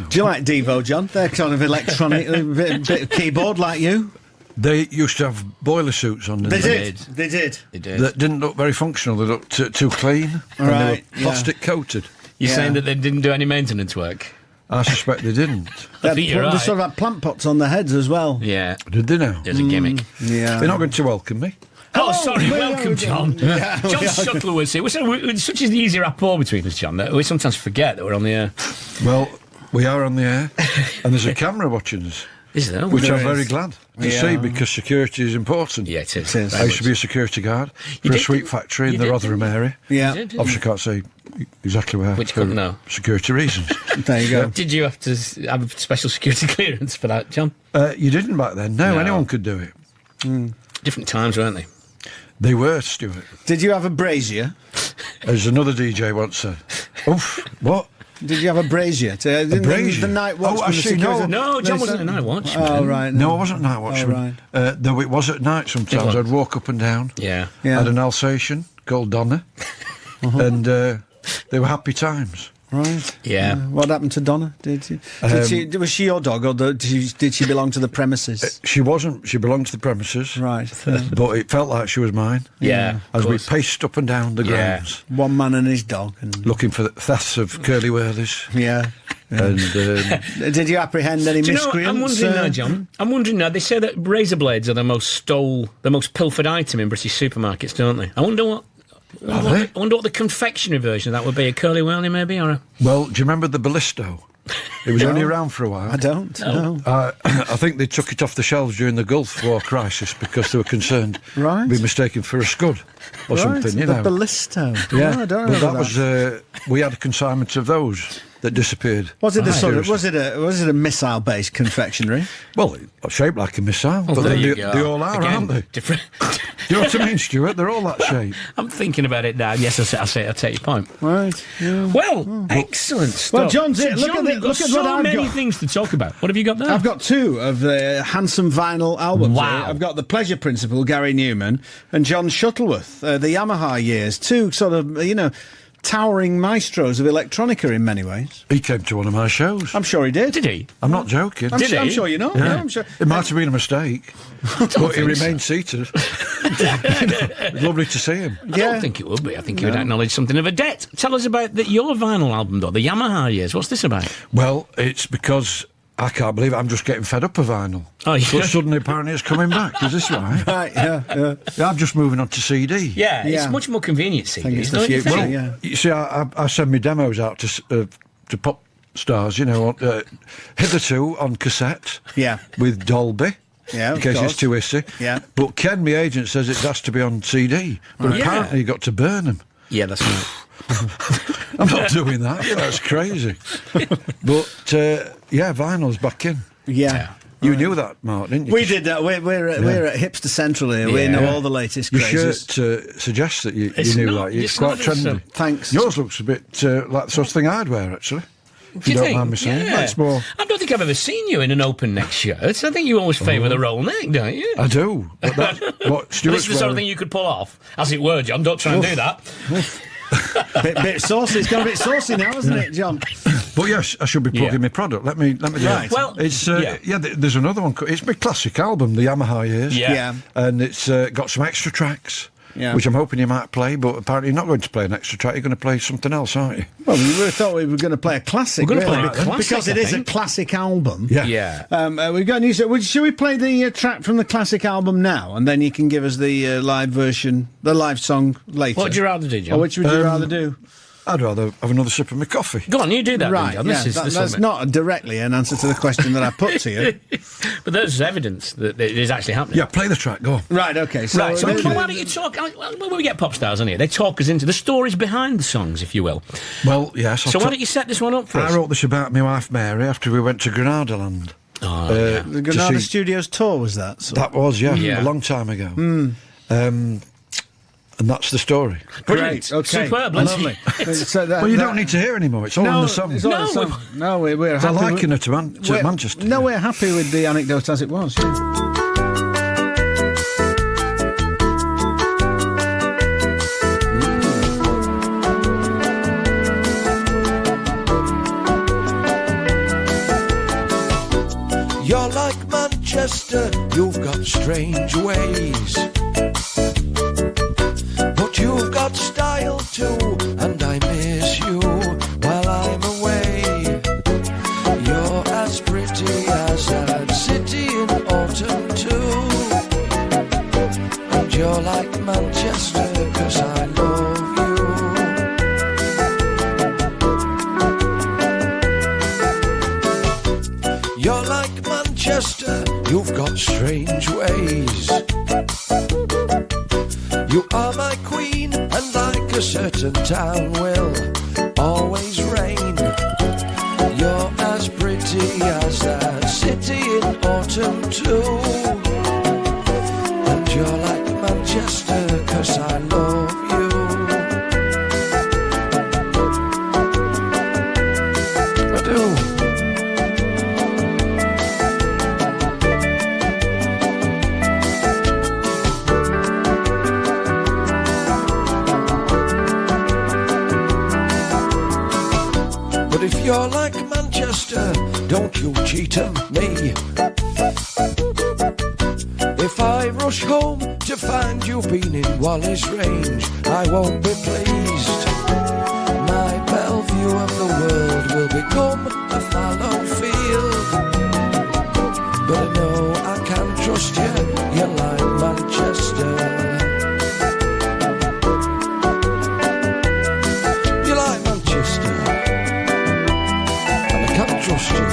Do you like Devo, John? They're kind of electronic, a bit of keyboard like you. They used to have boiler suits on. They did. did. That didn't look very functional. They looked too clean. And Right, they were plastic coated. You're saying that they didn't do any maintenance work? I suspect they didn't. I think you're right. They sort of had plant pots on their heads as well. Yeah. Did they now? There's a gimmick. Yeah. They're not going to welcome me. Oh, sorry. Welcome, John. Yeah. John Shuttleworth here. It's such an easy rapport between us, John, that we sometimes forget that we're on the air. Well, we are on the air, and there's a camera watching us. Is there? Which There I'm very is. glad to see, because security is important. Yeah, it is. It is. I used to be a security guard for a sweet factory in the Rotherham area. Yeah. You did, Obviously, can't say exactly where. Which for company? No. security reasons. There you go. Did you have to have a special security clearance for that, John? You didn't back then. No, No. anyone could do it. Different times, weren't they? They were, Stuart. Did you have a brazier? As another DJ once said. Oof, what? Did you have a brazier? brazier? The night watch. Oh, actually, no. No, John wasn't a night watch. Oh, right. No, I wasn't night watchman. right. Though it was at night sometimes. was. I'd walk up and down. Yeah. Yeah. I had an Alsatian called Donna. And they were happy times. Right. Yeah. What happened to Donna? Was she your dog, or did she belong to the premises? She wasn't. She belonged to the premises. Right. But it felt like she was mine. Yeah. As of we course. paced up and down the Yeah. grounds, One man and his dog. And looking for the thefts of curly whirlies. yeah. And Did you apprehend any Do you know, miscreants? I'm wondering now, John. I'm wondering now. They say that razor blades are the most pilfered item in British supermarkets, don't they? I wonder what. I wonder what the confectionery version of that would be. A curly whirly, maybe, or a. well, do you remember the Ballisto? It was only around for a while. I don't. No. I think they took it off the shelves during the Gulf War crisis because they were concerned Right. be mistaken for a scud or something, you the know. Ballisto. Yeah, Oh, I don't but remember that was we had a consignment of those that disappeared. Was it the sort of, Seriously. was it a missile-based confectionery? Well, shaped like a missile, but there they, you they, go. they all are, Again, aren't they? Different. Do you know what I mean, Stuart? They're all that shape. I'm thinking about it now. Yes, I take your point. Right. Yeah. Well, excellent stuff. Well, John's So, it. Look John, at you've got look at so what I've many got. things to talk about. What have you got there? I've got two of the handsome vinyl albums. Wow. Here. I've got The Pleasure Principle, Gary Newman, and John Shuttleworth, the Yamaha years. Two sort of, towering maestros of electronica in many ways. He came to one of my shows. I'm sure he did. Did he? I'm not joking. I'm, Did I'm he? sure you know. Yeah. Yeah, I'm sure. It might have been a mistake, but he think remained seated. Lovely to see him. I don't think it would be. I think you would acknowledge something of a debt. Tell us about your vinyl album, though, the Yamaha years. What's this about? Well, it's because I can't believe it. I'm just getting fed up of vinyl. Oh, yeah. But suddenly, apparently, it's coming back. Is this right? Right, yeah. Yeah, I'm just moving on to CD. Yeah, it's Yeah. much more convenient, CD. think it's the don't you future, think? yeah. You see, I send my demos out to pop stars, hitherto on cassette. Yeah. With Dolby. Yeah, in of case course. it's too hissy. Yeah. But Ken, my agent, says it has to be on CD. But Right. apparently you got to burn them. Yeah, that's right. I'm not doing that. That's crazy. But, vinyl's back in. Yeah. You knew that, Mark, didn't you? We did that. We're at Hipster Central here. We Yeah. know all the latest Your crazes. shirt suggests that you It's knew not- that. It's it's quite not as, trendy. Thanks. Yours looks a bit like the sort of thing I'd wear, actually. If Do you you don't think? mind me saying. Yeah. That's more... I don't think I've ever seen you in an open neck shirt. I think you always favour the roll neck, don't you? I do. But that's what This Stuart's is the sort of wearing. thing you could pull off, as it were, John. Don't try and do that. bit saucy. It's got a bit saucy now, hasn't it, John? But yes, I should be plugging my product. Let me do Right. it. Well, it's yeah. there's another one. It's my classic album, the Yamaha years. Yeah. Yeah. And it's got some extra tracks, Yeah. which I'm hoping you might play. But apparently you're not going to play an extra track. You're going to play something else, aren't you? Well, we thought we were going to play a classic. We're gonna really, play a classic, because it I is a think. classic album. Yeah. Yeah. We've got news. Should we play the track from the classic album now, and then you can give us the live version, the live song later? What would you rather do, John? Or which would you rather do? I'd rather have another sip of my coffee. Go on, you do that, Right, then, John. yeah, This that's is not directly an answer to the question that I put to you. But there's evidence that it is actually happening. Yeah, play the track. Go on. Right, okay. So, Right, so why don't you talk... When we get pop stars on here, they talk us into the stories behind the songs, if you will. Well, yes. So why don't you set this one up for us? I wrote this about my wife Mary after we went to Granada Land. Oh, yeah. the Granada to see- Studios tour was that? So. That was, yeah, Yeah. a long time ago. And that's the story. Brilliant. Okay. Superb. Let's Lovely. So Well, you don't need to hear anymore. It's all in the song. it's all in No, the song. No, we're I happy. liken with, her to Manchester. No, we're happy with the anecdote as it was. Yeah. You're like Manchester, you've got strange ways, but you've got style too, and I miss you while I'm away. You're as pretty as that city in autumn too, and you're like Manchester 'cause I love you. You're like Manchester, you've got strange ways. You are my queen, and like a certain town will always reign. You're as pretty as that city in autumn too, and you're like Manchester 'cause I love you. I do. But if you're like Manchester, don't you cheat on me. If I rush home to find you've been in Wally's range, I won't be pleased. My Bellevue of the world will become a fallow field. But I know I can trust you, you're like Manchester. You're like Manchester, and I can trust you.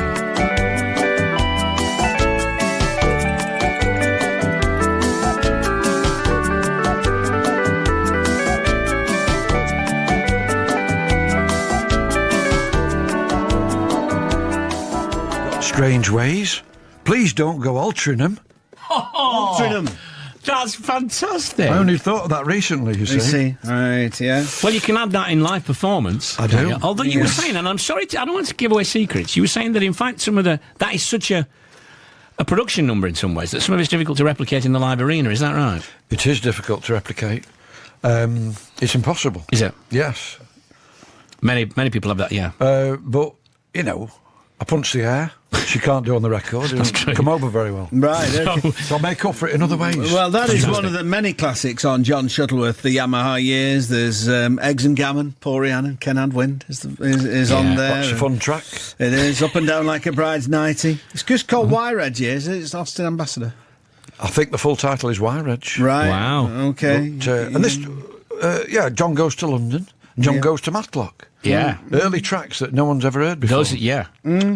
Strange ways. Please don't go altering them. Altrincham. That's fantastic. I only thought of that recently, you see. You see, right, yeah. Well, you can add that in live performance. I do. can't you? Although you were Yes. saying, and I'm sorry, I don't want to give away secrets. You were saying that in fact that is such a production number in some ways that some of it's difficult to replicate in the live arena. Is that right? It is difficult to replicate. It's impossible. Is it? Yes. Many people have that. Yeah. But, you know, I punch the air, which you can't do on the record. It doesn't true. come over very well. Right, okay. So I'll make up for it in other ways. Well, that is one of the many classics on John Shuttleworth, the Yamaha years. There's Eggs and Gammon, Paul Rhiannon, Ken Wind is on there. That's a fun track. It is, Up and Down Like a Bride's Nighty. It's just called Wired Years, it's Austin Ambassador. I think the full title is Wiredge. Right. Wow. Okay. But, and this, John Goes to London, John Goes to Matlock. Yeah. Early tracks that no one's ever heard before. Those, yeah.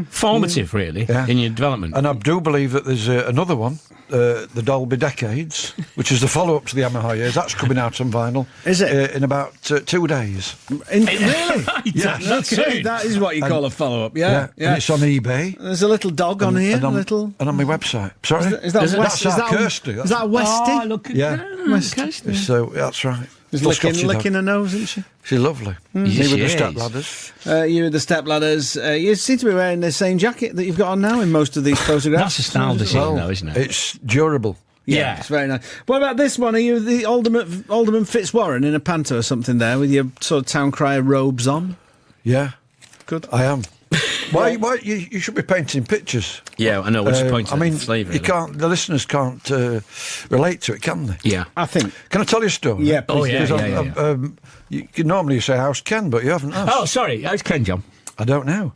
Formative, really, Yeah. in your development. And I do believe that there's another one, the Dolby Decades, which is the follow-up to the Yamaha years. That's coming out on vinyl. Is it? In about 2 days. Really? Right, Yeah. that's Okay, it. that is what you call a follow-up, yeah. And it's on eBay. There's a little dog on here, and on, a little... and on my website. Sorry? Is that West? That's our Kirsty. Is that Westy? Oh, look at Yeah. that. West- Kirsty. So, that's right. She's Full Scotchy dog. licking her nose, isn't she? She's lovely. Yeah, Me with she the is. step ladders. You with the stepladders. You seem to be wearing the same jacket that you've got on now in most of these photographs. That's a style decision, though, isn't it? It's durable. Yeah. It's very nice. What about this one? Are you the Alderman Fitzwarren in a panto or something there with your sort of town crier robes on? Yeah, Good. I am. Why you should be painting pictures. Yeah, I know. What's the point I of mean, flavour? you can't. The listeners can't relate to it, can they? Yeah. I think. Can I tell you a story? Yeah, please. Oh, yeah, Because yeah. you normally say how's Ken, but you haven't asked. Oh, sorry. How's Ken, John? I don't know.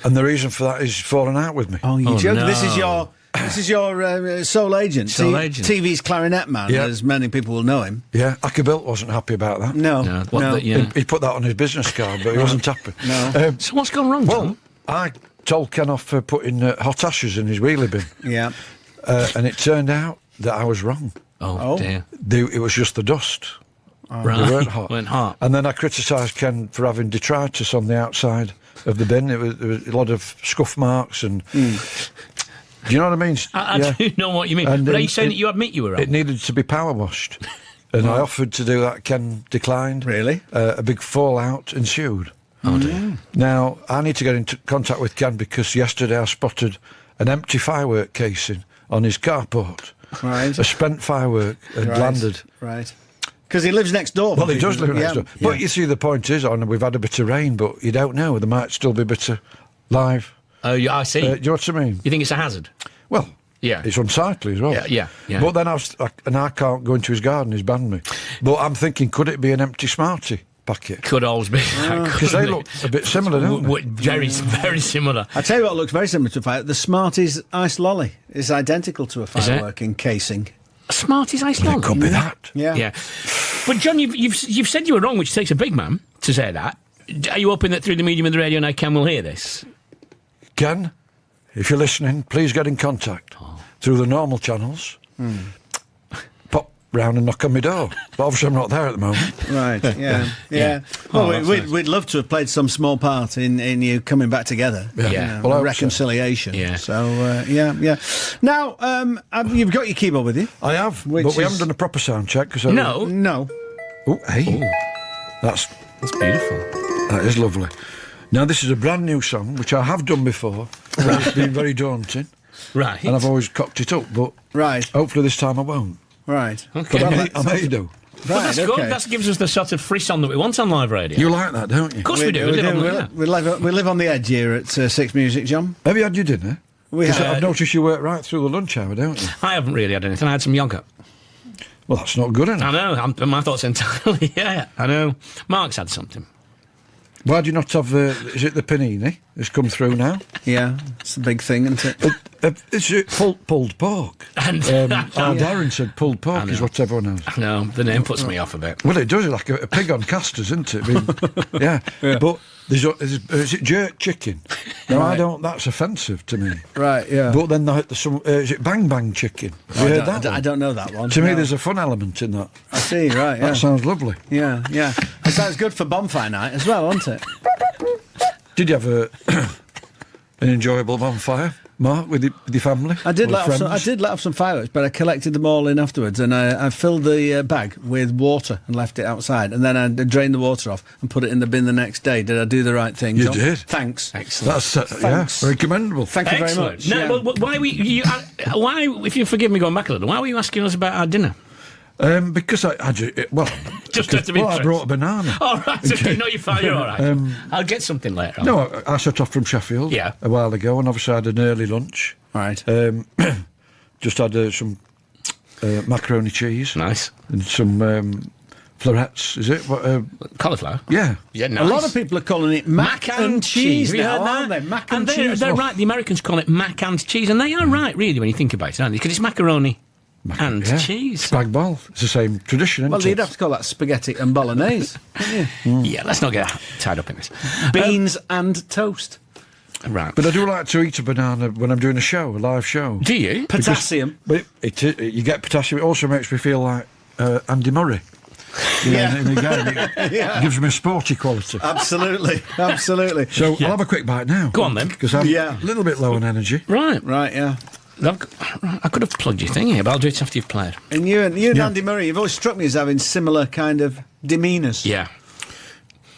And the reason for that is falling out with me. Oh, you Oh, joke. no. This is your sole agent. Sole agent. TV's clarinet man, Yeah. as many people will know him. Yeah, Ackerbilt wasn't happy about that. No. No, what no. the- yeah. He put that on his business card, but he wasn't happy. No. So what's gone wrong, John? Well, I told Ken off for putting hot ashes in his wheelie bin, Yeah. and it turned out that I was wrong. Oh, dear. It was just the dust. Right. They weren't hot. Weren't hot. And then I criticised Ken for having detritus on the outside of the bin. There was a lot of scuff marks and... Do you know what I mean? I do know what you mean. And, But are you um, saying it- that you admit you were wrong? It needed to be power washed. And I offered to do that. Ken declined. Really? A big fallout ensued. Oh, dear. Now, I need to get into contact with Ken because yesterday I spotted an empty firework casing on his carport. Right. A spent firework had landed. Right. Because he lives next door. Well, he does live next Yeah, door. But you see, the point is, we've had a bit of rain, but you don't know. There might still be a bit of live Oh, I see. Do you know what I mean? You think it's a hazard? Well, Yeah. it's unsightly as well. Yeah. But then I can't go into his garden, he's banned me. But I'm thinking, could it be an empty Smartie packet? Could always be. Because they look a bit similar, don't they? Very, very similar. I tell you what looks very similar to a fire. The Smarties ice lolly is identical to a it? fireworking casing. Smarties ice lolly. It could be that. Yeah. But John, you've said you were wrong, which takes a big man to say that. Are you hoping that through the medium of the radio now Ken will hear this? Ken, if you're listening, please get in contact through the normal channels. Pop round and knock on my door. But obviously I'm not there at the moment. Right, yeah. Well, we'd love to have played some small part in you coming back together. Yeah. Yeah. You know, Well, I hope so. reconciliation. Yeah. So, yeah. Now, you've got your keyboard with you? I have, Which but we is- haven't done a proper sound check. Cause No. No. Oh, hey. That's beautiful. That is lovely. Now, this is a brand new song, which I have done before. And it's been very daunting. Right. And I've always cocked it up, but Right, hopefully this time I won't. right. Okay. But I may do. Well, that's Right, good. okay. That gives us the sort of frisson that we want on live radio. You like that, don't you? Of course we do. We, live on do. that. We live on the edge here at Six Music, John. Have you had your dinner? We 'Cause have. I've noticed you work right through the lunch hour, don't you? I haven't really had anything. I had some yogurt. Well, that's not good I enough. know. My thoughts entirely. Yeah, I know. Mark's had something. Why do you not have the... Is it the panini that's come through now? Yeah, it's a big thing, isn't it? Is it pulled pork? And Darren said pulled pork is what everyone has. no, the name puts me off a bit. Well, it does, like a pig on casters, isn't it? I mean, yeah. But is it jerk chicken? No, I don't. That's offensive to me. Right, yeah. But then there's some. Is it bang bang chicken? Have you heard that? I one? don't know that one. To me, No. there's a fun element in that. I see, right, yeah. That sounds lovely. Yeah. It sounds good for bonfire night as well, doesn't it? Did you have an enjoyable bonfire, Mark, with your family? I did or let off some fireworks, but I collected them all in afterwards, and I filled the bag with water and left it outside, and then I drained the water off and put it in the bin the next day. Did I do the right thing, You John? did. Thanks. Excellent. That's Thanks. very commendable. Thank you very Excellent. much. No, yeah. well, why were you? Why, if you forgive me going back a little, why were you asking us about our dinner? Because I Just out of I interest. brought a banana. All right, okay, no, you're fine, you're all right. I'll get something later on. No, I set off from Sheffield Yeah. a while ago, and obviously I had an early lunch. Right. Just had some macaroni cheese Nice. and some florets. Is it? Cauliflower? Yeah. Yeah, A nice. lot of people are calling it mac and cheese Have you now, heard aren't that? they? Mac and and cheese. They're right. The Americans call it mac and cheese, and they are right, really, when you think about it, aren't they? Because it's macaroni and Yeah. cheese. Spag bol. It's the same tradition, Well, isn't you'd it? have to call that spaghetti and bolognese. Yeah, let's not get tied up in this. Beans and toast. Right. But I do like to eat a banana when I'm doing a live show. Do you? Potassium. But you get potassium. It also makes me feel like Andy Murray. Yeah. In the game, it gives me a sporty quality. Absolutely. Absolutely. So I'll have a quick bite now. Go on, then. Because I'm Yeah. a little bit low on energy. Right. Right, yeah. I could have plugged your thing here, but I'll do it after you've played. And you and Andy Murray, you've always struck me as having similar kind of demeanours. Yeah.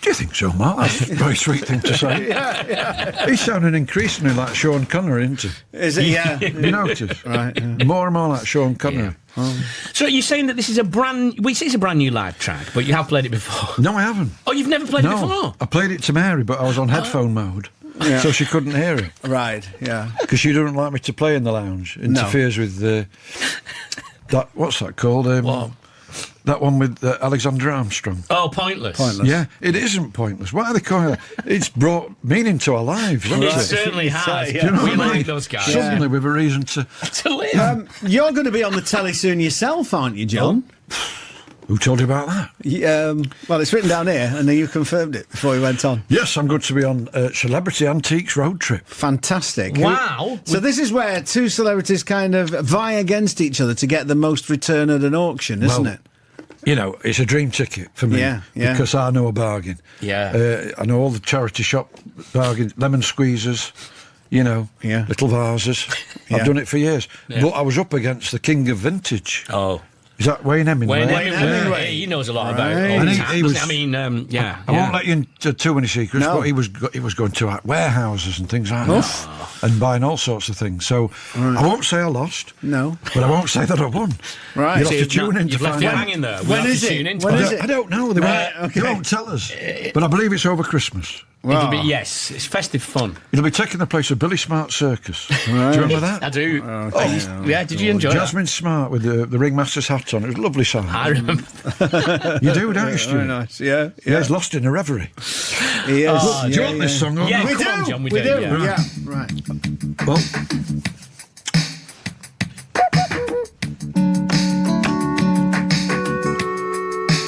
Do you think so, Mark? That's a very sweet thing to say. Yeah. He's sounding increasingly like Sean Connery, isn't he? Is it? Yeah. You notice? Right, yeah. More and more like Sean Connery. So you're saying that this is it's a brand new live track, but you have played it before? No, I haven't. Oh, you've never played it No, before? I played it to Mary, but I was on headphone mode, Yeah. so she couldn't hear it. Right, yeah. Because she doesn't like me to play in the lounge. Interferes with that. What's that called? What? That one with Alexander Armstrong. Oh, pointless. Pointless. Yeah, it isn't pointless. Why are they calling it? It's brought meaning to our lives, hasn't It it? certainly has. Yeah. Do you know We what I like mean? those guys. Suddenly we've a reason to... To live. You're going to be on the telly soon yourself, aren't you, John? Who told you about that? Well, it's written down here, and then you confirmed it before we went on. Yes, I'm going to be on Celebrity Antiques Road Trip. Fantastic. Wow. So this is where two celebrities kind of vie against each other to get the most return at an auction, isn't Well, it? You know, it's a dream ticket for me. Yeah. Because I know a bargain. Yeah. I know all the charity shop bargains, lemon squeezers, you know, Yeah. little vases. Yeah. I've done it for years. Yeah. But I was up against the king of vintage. Oh. Is that Wayne Hemingway? Wayne Hemingway. Hemingway. He knows a lot about Right. it. And he was- I mean, yeah. I won't let you into too many secrets, No. but he was going to like warehouses and things like that, and buying all sorts of things. So I won't say I lost, No. but I won't say that I won. Right. You'll So have to tune in to You've left find it out. hanging there. When We'll have is to it? tune in. When is it? I don't know. They Right, won't, okay. they won't tell us, but I believe it's over Christmas. It'll be, yes, it's festive fun. It'll be taking the place of Billy Smart's circus. Do you remember that? I do. Oh, Did you enjoy Jasmine Smart with the ringmaster's hat on. It was a lovely song. I remember. You do, don't you, Stuart? Very nice. Yeah. Yeah, he's lost in a reverie. He is. Do you want this song? Or Yeah, not? come on, John, we do. Yeah. Yeah. Right. Well,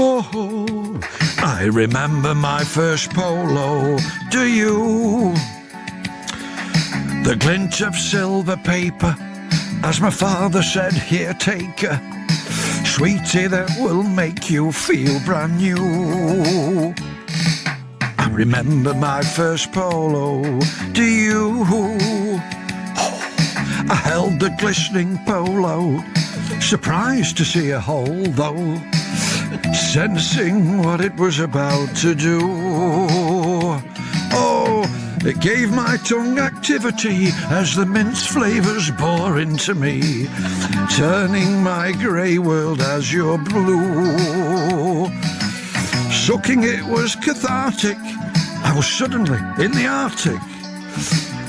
oh, I remember my first polo. Do you? The glint of silver paper, as my father said, here, take her. Sweetie, that will make you feel brand new. I remember my first polo. Do you? I held the glistening polo, surprised to see a hole though, sensing what it was about to do. Oh, it gave my tongue activity as the mince flavours bore into me, turning my grey world azure blue. Sucking it was cathartic, I was suddenly in the Arctic,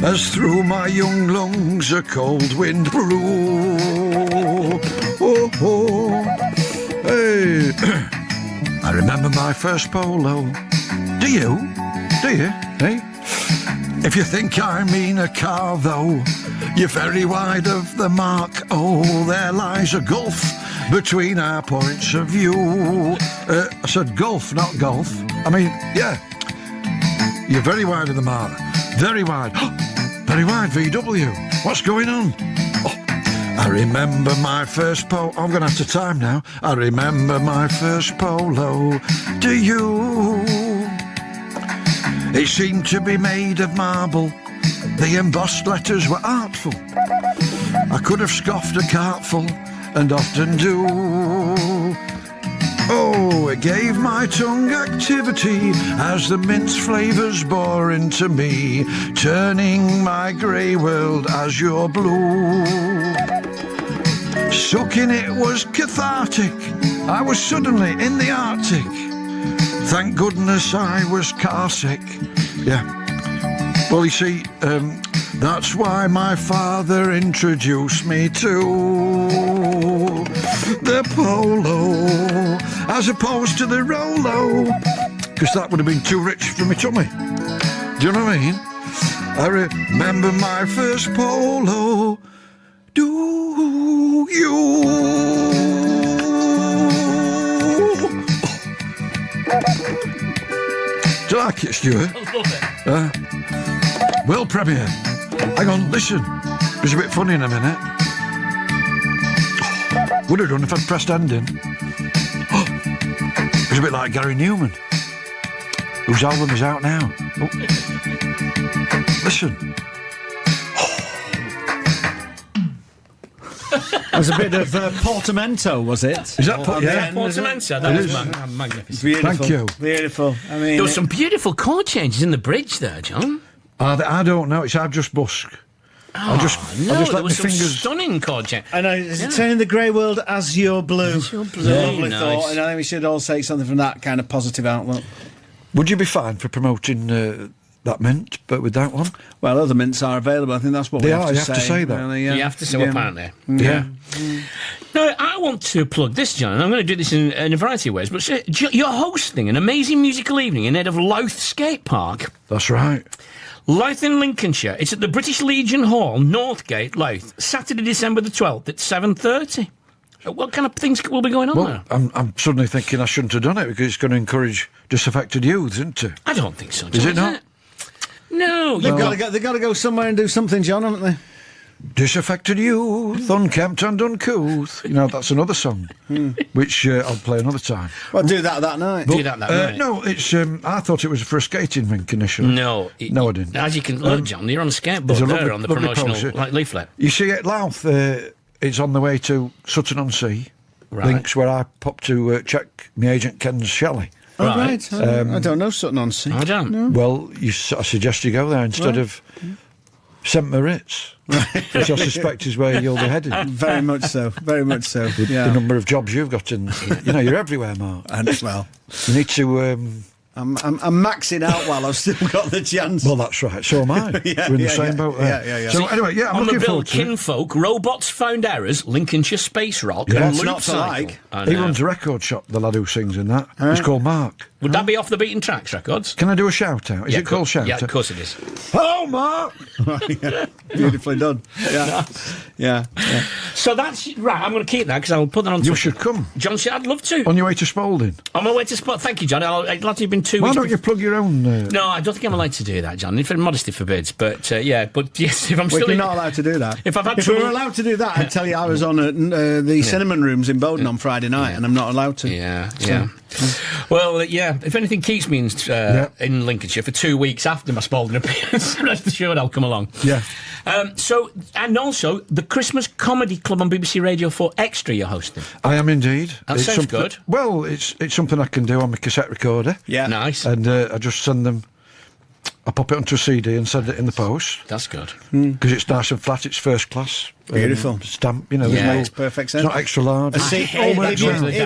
as through my young lungs a cold wind blew. Oh, oh, hey. I remember my first polo. Do you? Do you? Hey? If you think I mean a car, though, you're very wide of the mark. Oh, there lies a gulf between our points of view. I said gulf, not golf. I mean, yeah. You're very wide of the mark. Very wide. Very wide, VW. What's going on? Oh, I remember my first polo. I'm going to have to time now. I remember my first polo. Do you? It seemed to be made of marble. The embossed letters were artful. I could have scoffed a cartful, and often do. Oh, it gave my tongue activity as the mince flavours bore into me, turning my grey world azure blue. Sucking it was cathartic, I was suddenly in the Arctic. Thank goodness I was car sick. Yeah. Well, you see, that's why my father introduced me to the polo, as opposed to the Rolo, because that would have been too rich for me tummy. Do you know what I mean? I remember my first polo. Do you? Do you like it, Stuart? I love it. World premiere. Hang on, listen. It's a bit funny in a minute. Would have done if I'd pressed ending. It's a bit like Gary Newman, whose album is out now. Oh. Listen. That was a bit of portamento, was it? Is that yeah? Portamento, that was magnificent. Beautiful. Thank you. Beautiful. I mean, There were some beautiful chord changes in the bridge there, John. I don't know. It's I've just busk. I just No, let there my was some fingers. stunning chord change. I know, it's turning the grey world as your blue. As your blue, Lovely nice. thought, and I think we should all take something from that kind of positive outlook. Would you be fine for promoting that mint, but with that one? Well, other mints are available. I think that's what They we are, have to you say. have to say that. Really, yeah. You have to say apparently. Yeah. No, I want to plug this, John, and I'm going to do this in a variety of ways, but you're hosting an amazing musical evening in aid of Louth Skate Park. That's right. Louth in Lincolnshire. It's at the British Legion Hall, Northgate, Louth, Saturday, December the 12th at 7:30. What kind of things will be going on there? Well, I'm suddenly thinking I shouldn't have done it because it's going to encourage disaffected youth, isn't it? I don't think so, John. Is it not? No. They've got to go somewhere and do something, John, haven't they? Disaffected youth, unkempt and uncouth. You know, that's another song, which I'll play another time. Well, do that night. Do that night. No, it's. I thought it was for a skating rink initially. No. No, I didn't. As you can look, John, you're on a there's skateboard a there lovely- on the lovely promotional poster. leaflet. You see, at Louth, it's on the way to Sutton-on-Sea, Right. links where I popped to check my agent Ken's Shelley. Oh, Right. right. I don't know Sutton-on-Sea. I don't. Well, I suggest you go there instead of St Maritz, which I suspect is where you'll be headed. Very much so. Very much so. The number of jobs you've got in, you're everywhere, Mark. And well, You need to I'm maxing out while I've still got the chance. Well, that's right. So am I. We're in the same boat there. Yeah. So anyway, I'm On the looking bill, forward to it. Kinfolk, Robots Found Errors, Lincolnshire Space Rock, Yeah. and It's Loop not to Cycle. like. I He know. runs a record shop, the lad who sings in that. He's called Mark. Would that be Off the Beaten Tracks records? Can I do a shout out? Is it called shout Yeah, out? of course it is. Hello, Mark. Beautifully done. Yeah. So that's right. I'm going to keep that because I'll put that on. You Twitter. should come John, I'd love to. on your way to Spalding. On my way to spot. Thank you, John. I'd like to have been 2 Why weeks. don't you plug your own? No, I don't think I'm allowed to do that, John. If modesty forbids, but yes, if I'm Well, still you're not allowed to do that. If I've had we were trouble- allowed to do that, I'd tell you I was on the cinnamon rooms in Bowden on Friday night, and I'm not allowed to. Yeah. Well, if anything keeps me in Lincolnshire for 2 weeks after my Spalding appearance, rest assured I'll come along. Yeah. And also the Christmas Comedy Club on BBC Radio 4 Extra you're hosting. I am indeed. That It's sounds something- good. Well, it's something I can do on my cassette recorder. Yeah. Nice. And I just send them. I pop it onto a CD and send it in the post That's good. because it's nice and flat. It's first class. Beautiful. Stamp. There's Yeah, no, makes perfect It's sense. not extra large. See, Hey, if you- I if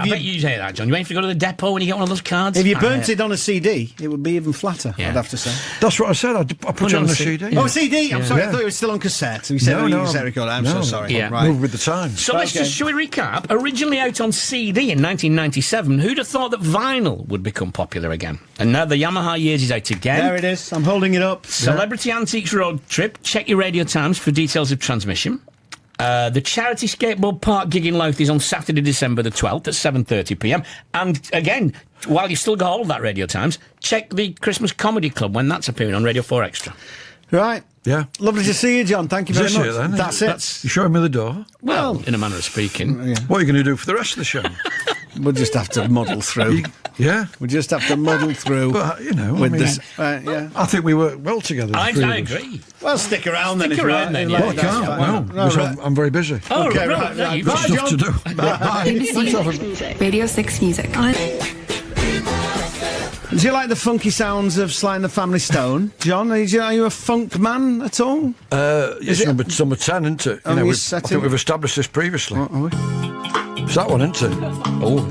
you- bet you say that, John. You ain't have to go to the depot when you get one of those cards. If you burnt it on a CD, it would be even flatter, Yeah. I'd have to say. That's what I said. I put it on the CD. Oh, CD! I'm sorry, I Yeah. thought it was still on cassette. You said No, cassette recorder. I'm so no. sorry. Yeah. Right. Move with the times. So let's Okay. should we recap? Originally out on CD in 1997, who'd have thought that vinyl would become popular again? And now the Yamaha years is out again. There it is. I'm holding it up. Celebrity Antiques Road Trip. Check your Radio Times for details of transmission. The charity skateboard park gig in Louth is on Saturday, December the 12th at 7:30 p.m. And again, while you still got hold of that Radio Times, check the Christmas Comedy Club when that's appearing on Radio 4 Extra. Right. Yeah. Lovely to see you, John. Thank you very Is much. this it then? That's it. You showing me the door? Well, in a manner of speaking. What are you going to do for the rest of the show? We'll just have to muddle through. Yeah. We'll just have to muddle through. But, with I mean, this. Yeah. I think we work well together. the I three of us. agree. Well, stick around then. Stick if you around like. then, Like, yeah. Well, I that's can't. fine. No, No, because right. I'm very busy. Oh, Okay, right. right, No, right. you've Bye, got Stuff to John. do. Bye. BBC Radio 6 Music. Do you like the funky sounds of Sly and the Family Stone, John? Are you a funk man at all? It's it- number 10, isn't it? Are we I setting- think we've established this previously. Are we? It's that one, isn't it? Oh,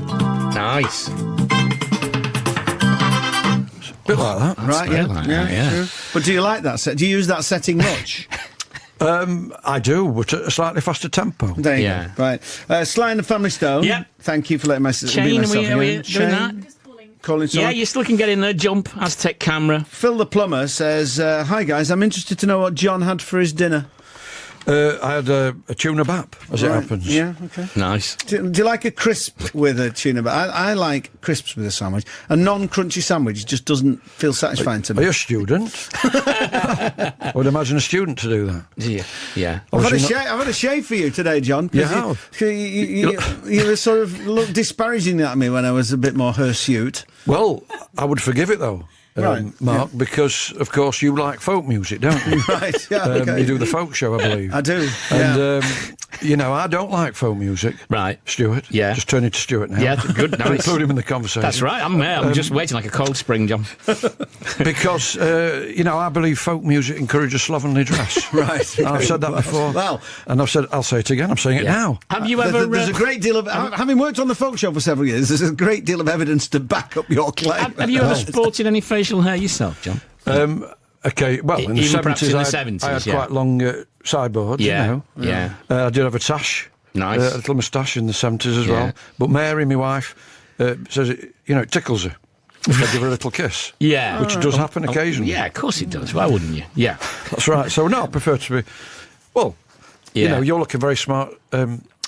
nice. Bit like that. Right, very yeah. like yeah, that, yeah. true. But do you like that set? Do you use that setting much? I do, but at a slightly faster tempo. There you Yeah. go. Right. Sly and the Family Stone. Yeah. Thank you for letting me be Shane, myself are we again. doing Shane, that? calling Yeah, someone. you still can get in there. Jump, Aztec camera. Phil the plumber says, "Hi guys, I'm interested to know what John had for his dinner." I had a tuna bap, as it Right. happens. Yeah, okay. Nice. Do you like a crisp with a tuna? But I like crisps with a sandwich. A non-crunchy sandwich just doesn't feel satisfying to Are me. you a student? I would imagine a student to do that. Yeah. I've had, Obviously I've had a shave for you today, John. 'cause You have? You were sort of disparaging at me when I was a bit more hirsute. Well, I would forgive it, though. Right, Mark, because of course you like folk music, don't you? Right, yeah, okay. You do the folk show, I believe. I do, And I don't like folk music. Right. Stuart. Yeah. Just turn it to Stuart now. Yeah, good, nice. Include him in the conversation. That's right. I'm just waiting like a cold spring, John. Because I believe folk music encourages slovenly dress. Right. And I've said that before. Well- and I'll say it again. I'm saying it now. Have you ever? There's a great deal of having worked on the folk show for several years. There's a great deal of evidence to back up your claim. have you ever sported any facial hair yourself, John? Okay, well, in the Even perhaps 70s, in the I 70s, had yeah. quite long sideboards, Yeah, you know. yeah. I did have a tash. Nice. A little moustache in the 70s as Yeah. well. But Mary, my wife, says, it tickles her if I give her a little kiss. Yeah. Which does happen occasionally. Yeah, of course it does. Why wouldn't you? Yeah. That's right. So, no, I prefer to be... Well, Yeah. you're looking very smart,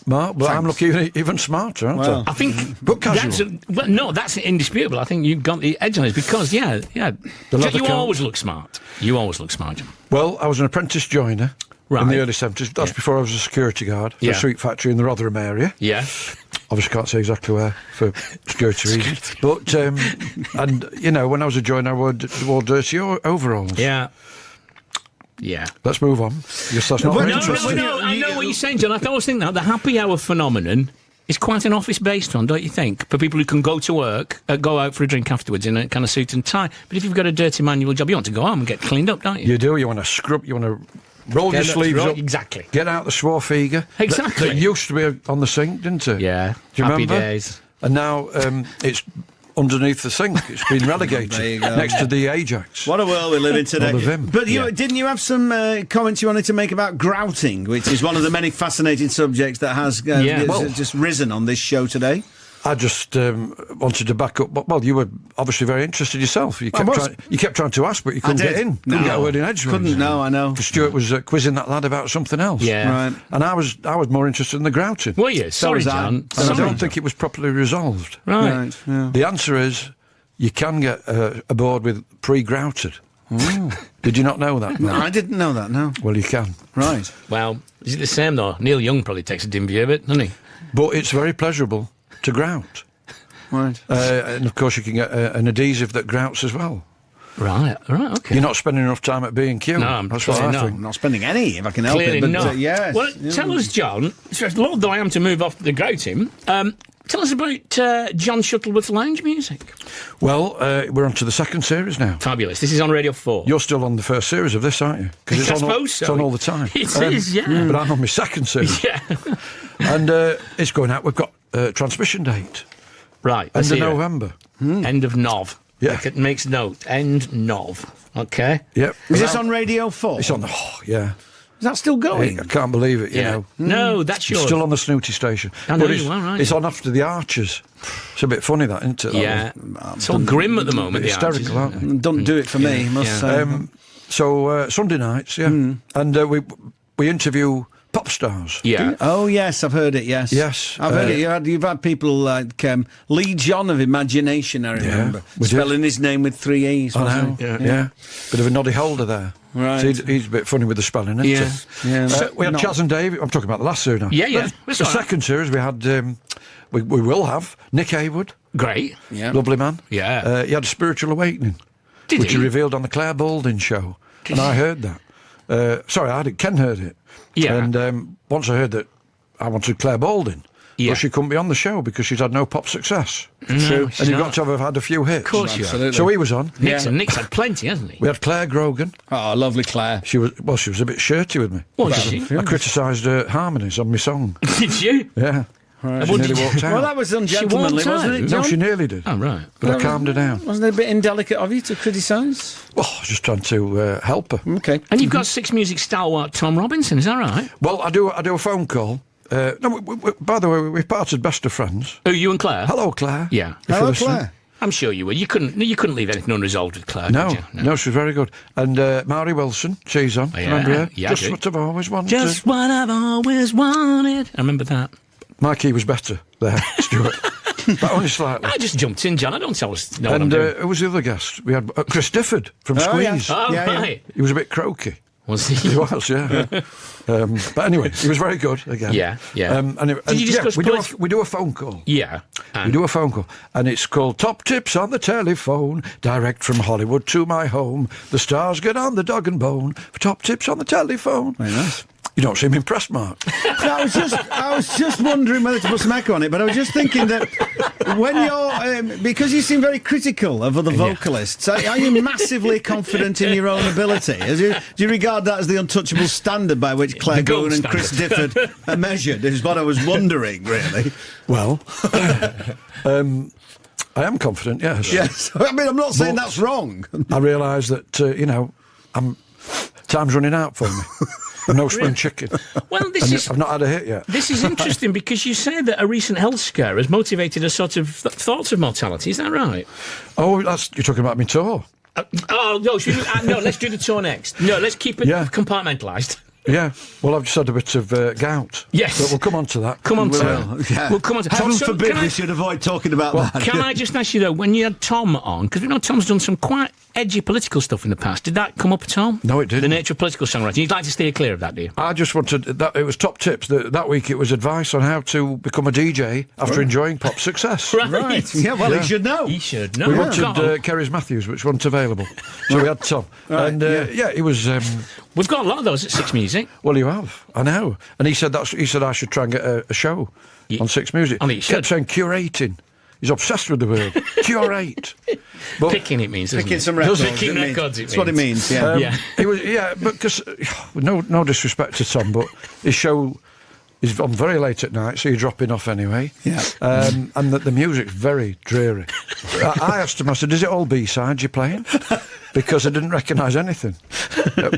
Mark, but I'm Thanks. looking even smarter, aren't Well, I? I think But casual. that's indisputable. I think you've got the edge on it because, The leather you coat. always look smart. You always look smart, John. Well, I was an apprentice joiner in Right. the early 70s. That's before I was a security guard for Yeah. a sweet factory in the Rotherham area. Yeah. Obviously can't say exactly where for security reasons. But, when I was a joiner, I wore dirty overalls. Yeah. Yeah. Let's move on. Yes, that's not But very no, interesting. I know what you're saying, John. I always think that the happy hour phenomenon is quite an office-based one, don't you think? For people who can go to work, go out for a drink afterwards in a kind of suit and tie. But if you've got a dirty manual job, you want to go home and get cleaned up, don't you? You do. You want to scrub. You want to roll Yeah, your that's sleeves right, up. exactly. Get out the Swarfiga. Exactly. That used to be on the sink, didn't it? Yeah. Do you Happy remember? days. And now it's underneath the sink. It's been There you relegated go. next to the Ajax. What a world we live in today. All of him. But didn't you have some comments you wanted to make about grouting, which is one of the many fascinating subjects that has just risen on this show today? I just wanted to back up. Well, you were obviously very interested yourself. You kept trying to ask, but you couldn't get in. Couldn't get a word in edgeways. Couldn't. No, I know. Because Stuart was quizzing that lad about something else. Yeah. Right. And I was more interested in the grouting. Were you? Sorry, was I. John. And I Sorry. don't think it was properly resolved. Right. Yeah. The answer is you can get aboard with pre-grouted. Did you not know that? No, I didn't know that. No. Well, you can. Right. Well, is it the same though? Neil Young probably takes a dim view of it, doesn't he? But it's very pleasurable to grout. Right. And of course, you can get an adhesive that grouts as well. Right. Okay. You're not spending enough time at B&Q. No, I'm That's what clearly I not. think. I'm not spending any if I can help Clearly it. But not. yes. Well, tell us, John. Lord, though I am to move off the grouting. Tell us about John Shuttleworth's lounge music. Well, we're on to the second series now. Fabulous. This is on Radio 4. You're still on the first series of this, aren't you? Because I suppose so. It's on all the time. It is, yeah. But I'm on my second series. Yeah. And it's going out. We've got a transmission date. Right. End of hear it. November. End of Nov. Yeah. Makes note. End Nov. Okay. Yep. Is this on Radio 4? It's on the... Oh, yeah. Is that still going? I can't believe it, you know. No, that's It's yours. still on the Snooty station. I know But you are, right. It's on after the Archers. It's a bit funny, that, isn't it? that Yeah. one? It's all grim at the moment, the Hysterical, Archers, aren't they? Don't do it for me, must say. So Sunday nights, yeah. And we interview pop stars. Yeah. Oh yes, I've heard it. Yes, Yes, I've heard it. You've had people like Lee John of Imagination. I remember we did. spelling his name with 3 E's. I wasn't know. he? Yeah. Bit of a noddy holder there. Right. So he's a bit funny with the spelling, isn't Yeah. he? Yeah. We had Not- Chaz and Dave. I'm talking about the last series now. Yeah. The It's all right. second series, we had... we will have Nick Haywood. Great. Yeah. Lovely man. Yeah. He had a spiritual awakening. Did which he? he revealed on the Claire Balding show. And I heard that. Sorry, I heard Ken heard it. Yeah. And once I heard that I wanted Claire Balding, Yeah. well, she couldn't be on the show because she's had no pop success. True. And you've got to have had a few hits. Of course you have. Absolutely. So he was on. Nick's had plenty, hasn't he? We had Claire Grogan. Oh, lovely Claire. She was a bit shirty with me. Was she? I criticised her harmonies on my song. Did you? Yeah. What She did nearly you- walked out. Well, that was ungentlemanly, walked wasn't out. it, No, John? she nearly did. Oh, right. But I calmed her down. Wasn't it a bit indelicate of you to criticise? Oh, I was just trying to help her. Okay. And you've got Six Music stalwart Tom Robinson, is that right? Well, I do a phone call. No, by the way, we've parted best of friends. Oh, you and Claire? Hello, Claire. Yeah. If you're Hello, listening. Claire. I'm sure you were. You couldn't leave anything unresolved with Claire, No, could you? no, she's very good. And Mary Wilson, she's on. Oh, yeah. Remember her? Yeah, I Just do. what I've always wanted. Just what I've always wanted. I remember that. My key was better there, Stuart. But only slightly. I just jumped in, John. I don't tell us know what I'm And doing. who was the other guest? We had Chris Difford from Oh, yeah. Squeeze. Oh, yeah. right. He was a bit croaky. Was He he? was, yeah. But anyway, he was very good again. Yeah, yeah. And you discuss we do a phone call. Yeah. We do a phone call, and it's called Top Tips on the Telephone, direct from Hollywood to my home. The stars get on the dog and bone for top tips on the telephone. Very nice. You don't seem impressed, Mark. No, I was just wondering whether to put some echo on it, but I was just thinking that when you're because you seem very critical of other vocalists, are you massively confident in your own ability? Do you regard that as the untouchable standard by which Claire The gold Gowan and Chris Difford are measured? Is what I was wondering, really. Well, I am confident, yes. Yes, I mean I'm not saying But- that's wrong. I realise that time's running out for me. I'm no spring chicken. Well, this And is I've not had a hit yet. this is interesting because you say that a recent health scare has motivated a sort of thoughts of mortality. Is that right? Oh, you're talking about my tour. Oh no! No, let's do the tour next. No, let's keep it Yeah. compartmentalised. Yeah. Well, I've just had a bit of gout. Yes. But we'll come on to that. Come on to Well, that. yeah. We'll come on to Heaven So forbid can I- we should avoid talking about that. Can I just ask you though, when you had Tom on, because we know Tom's done some quite edgy political stuff in the past. Did that come up at all? No, it didn't. The nature of political songwriting. You'd like to steer clear of that, do you? I just wanted that. It was top tips. That week it was advice on how to become a DJ after enjoying pop success. Right. Yeah, well, Yeah. he should know. You should know. We Go on. wanted Kerry's Matthews, which wasn't available. So we had Tom. Right, And yeah. it was. We've got a lot of those at Six Music. Well, you have. I know. And he said I should try and get a show on Six Music. I mean, you Kept should. saying curating. He's obsessed with the word curate. But Picking it means, doesn't Picking it? some records. Picking it means. records, it That's what it means, yeah. Yeah. It was, but because no disrespect to Tom, but his show is on very late at night, so you're dropping off anyway. Yeah. And the music's very dreary. I asked him, I said, is it all B-sides you're playing? Because I didn't recognise anything. I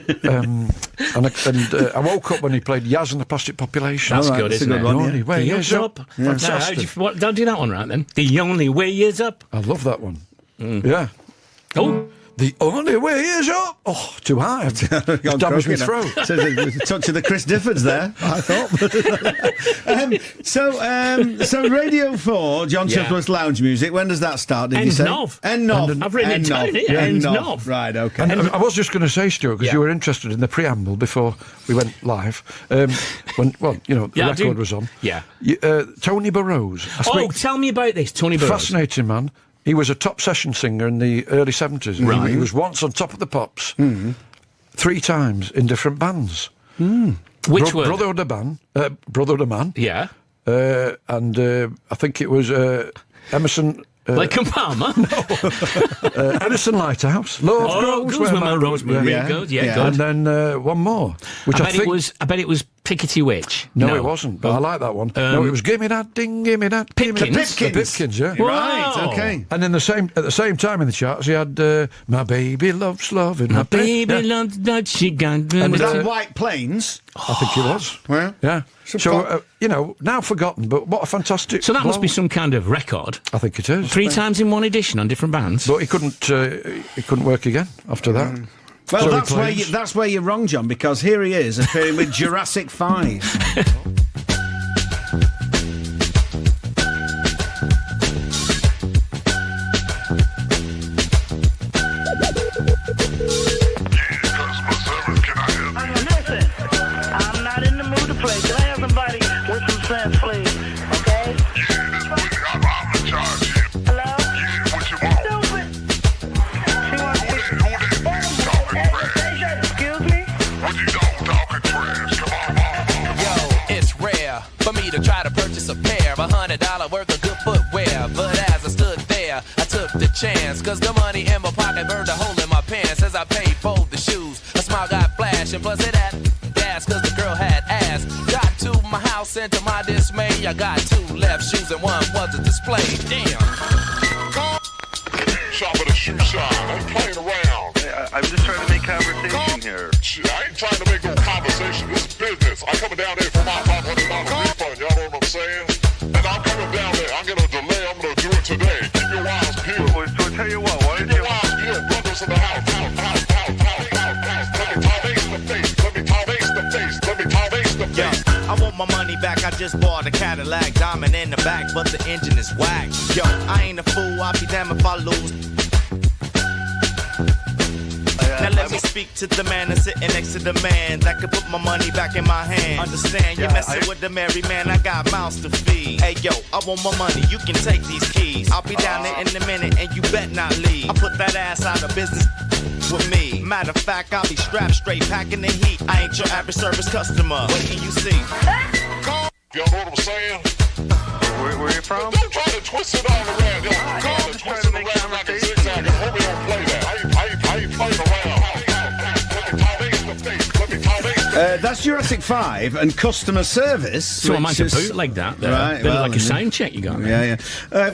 woke up when he played Yaz and the Plastic Population. That's good, isn't it? The only way is up. Yeah. Fantastic. Don't do that one right then. The only way is up. I love that one. Yeah. Oh. The only way is up. Oh, too high. Damaged my throat. So there's a touch of the Chris Diffords there, I thought. So Radio 4, John Shuttleworth's Lounge Music, when does that start, did you say? End Nov. I've written it down here. End Nov. Right, OK. And I was just going to say, Stuart, because you were interested in the preamble before we went live, when the record was on. Yeah. Tony Burrows. Tell me about this, Tony Burrows. Fascinating man. He was a top session singer in the early 70s. Right. He was once on Top of the Pops, 3 times in different bands. Which were Brotherhood of Man. Yeah. And I think it was Emerson... Lake and Palmer? Edison Lighthouse. Love goes where my rosemary goes. Yeah, good. And then one more, which I bet it was Pickety Witch. No, it wasn't, but I like that one. No, it was Gimme That Ding, Gimme That. Pipkins. The Pipkins, yeah. Right, OK. And at the same time in the charts, he had My Baby Loves Loving. My baby loves that she got. And was that White Plains? I think he was. Well, yeah. So, now forgotten, but what a fantastic... So that must be some kind of record. I think it is. 3 times in one edition on different bands. But he couldn't work again after that. Well, that's where you're wrong, John, because here he is appearing with Jurassic 5. To try to purchase a pair of $100 worth of good footwear. But as I stood there, I took the chance, cause the money in my pocket burned a hole in my pants. As I paid for the shoes, a smile got flash, and plus it had gas, cause the girl had ass. Got to my house, and to my dismay, I got 2 left shoes and one was a display. Damn. Shop at a shoe shop. I'm playing around. Yeah, I'm just trying to make conversation here. I ain't trying to make no conversation. This is business. I'm coming down there for my $500 refund. Y'all know what I'm saying? And I'm coming down there. I'm gonna delay. I'm gonna do it today. Keep your wives peeled. So I tell you what, why Keep did your you... wives peeled. Brothers in the house. Let me tie face the face. Let me tie face the face. Let me tie face the face. I want my money back, I just bought a Cadillac, diamond in the back, but the engine is whack. Yo, I ain't a fool, I'll be damned if I lose. Now let me speak to the man that's sitting next to the man that could put my money back in my hand. Understand, you're messing with the married man, I got mouths to feed. Hey yo, I want my money, you can take these keys. I'll be down there in a minute and you bet not leave. I put that ass out of business with me. Matter of fact, I'll be strapped straight, packing the heat. I ain't your average service customer. What can you see? Y'all know what I'm saying? Where you from? Don't try to twist it all around. I'm just trying to make conversation. Homie, don't play that. I ain't playing around. Let me tie face the face. Let me tie face the face. That's Jurassic 5 and customer service. So I might have bootlegged that. Right, well, like a sound check you got. Yeah.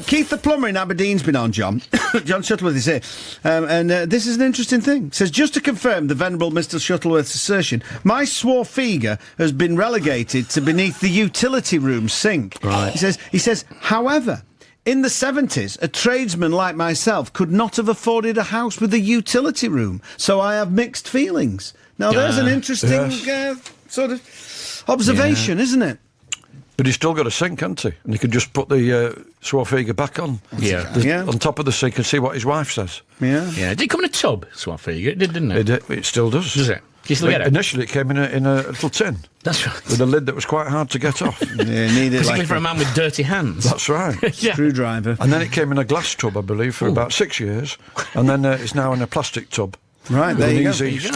Keith the plumber in Aberdeen's been on, John. John Shuttleworth is here. And this is an interesting thing. It says, just to confirm the venerable Mr. Shuttleworth's assertion, my Swarfiga has been relegated to beneath the utility room sink. Right. He says, however, in the 70s, a tradesman like myself could not have afforded a house with a utility room, so I have mixed feelings. Now, there's an interesting sort of observation, isn't it? But he's still got a sink, hasn't he? And he could just put the Swarfiga back on. On top of the sink and see what his wife says. Yeah. Did it come in a tub, Swarfiga? It did, didn't it? It still does. Does it? Do you still get it? Initially, it came in a little tin. That's right. With a lid that was quite hard to get off. Particularly for a man with dirty hands. That's right. Screwdriver. And then it came in a glass tub, I believe, for about 6 years. And then it's now in a plastic tub. Right, there you go.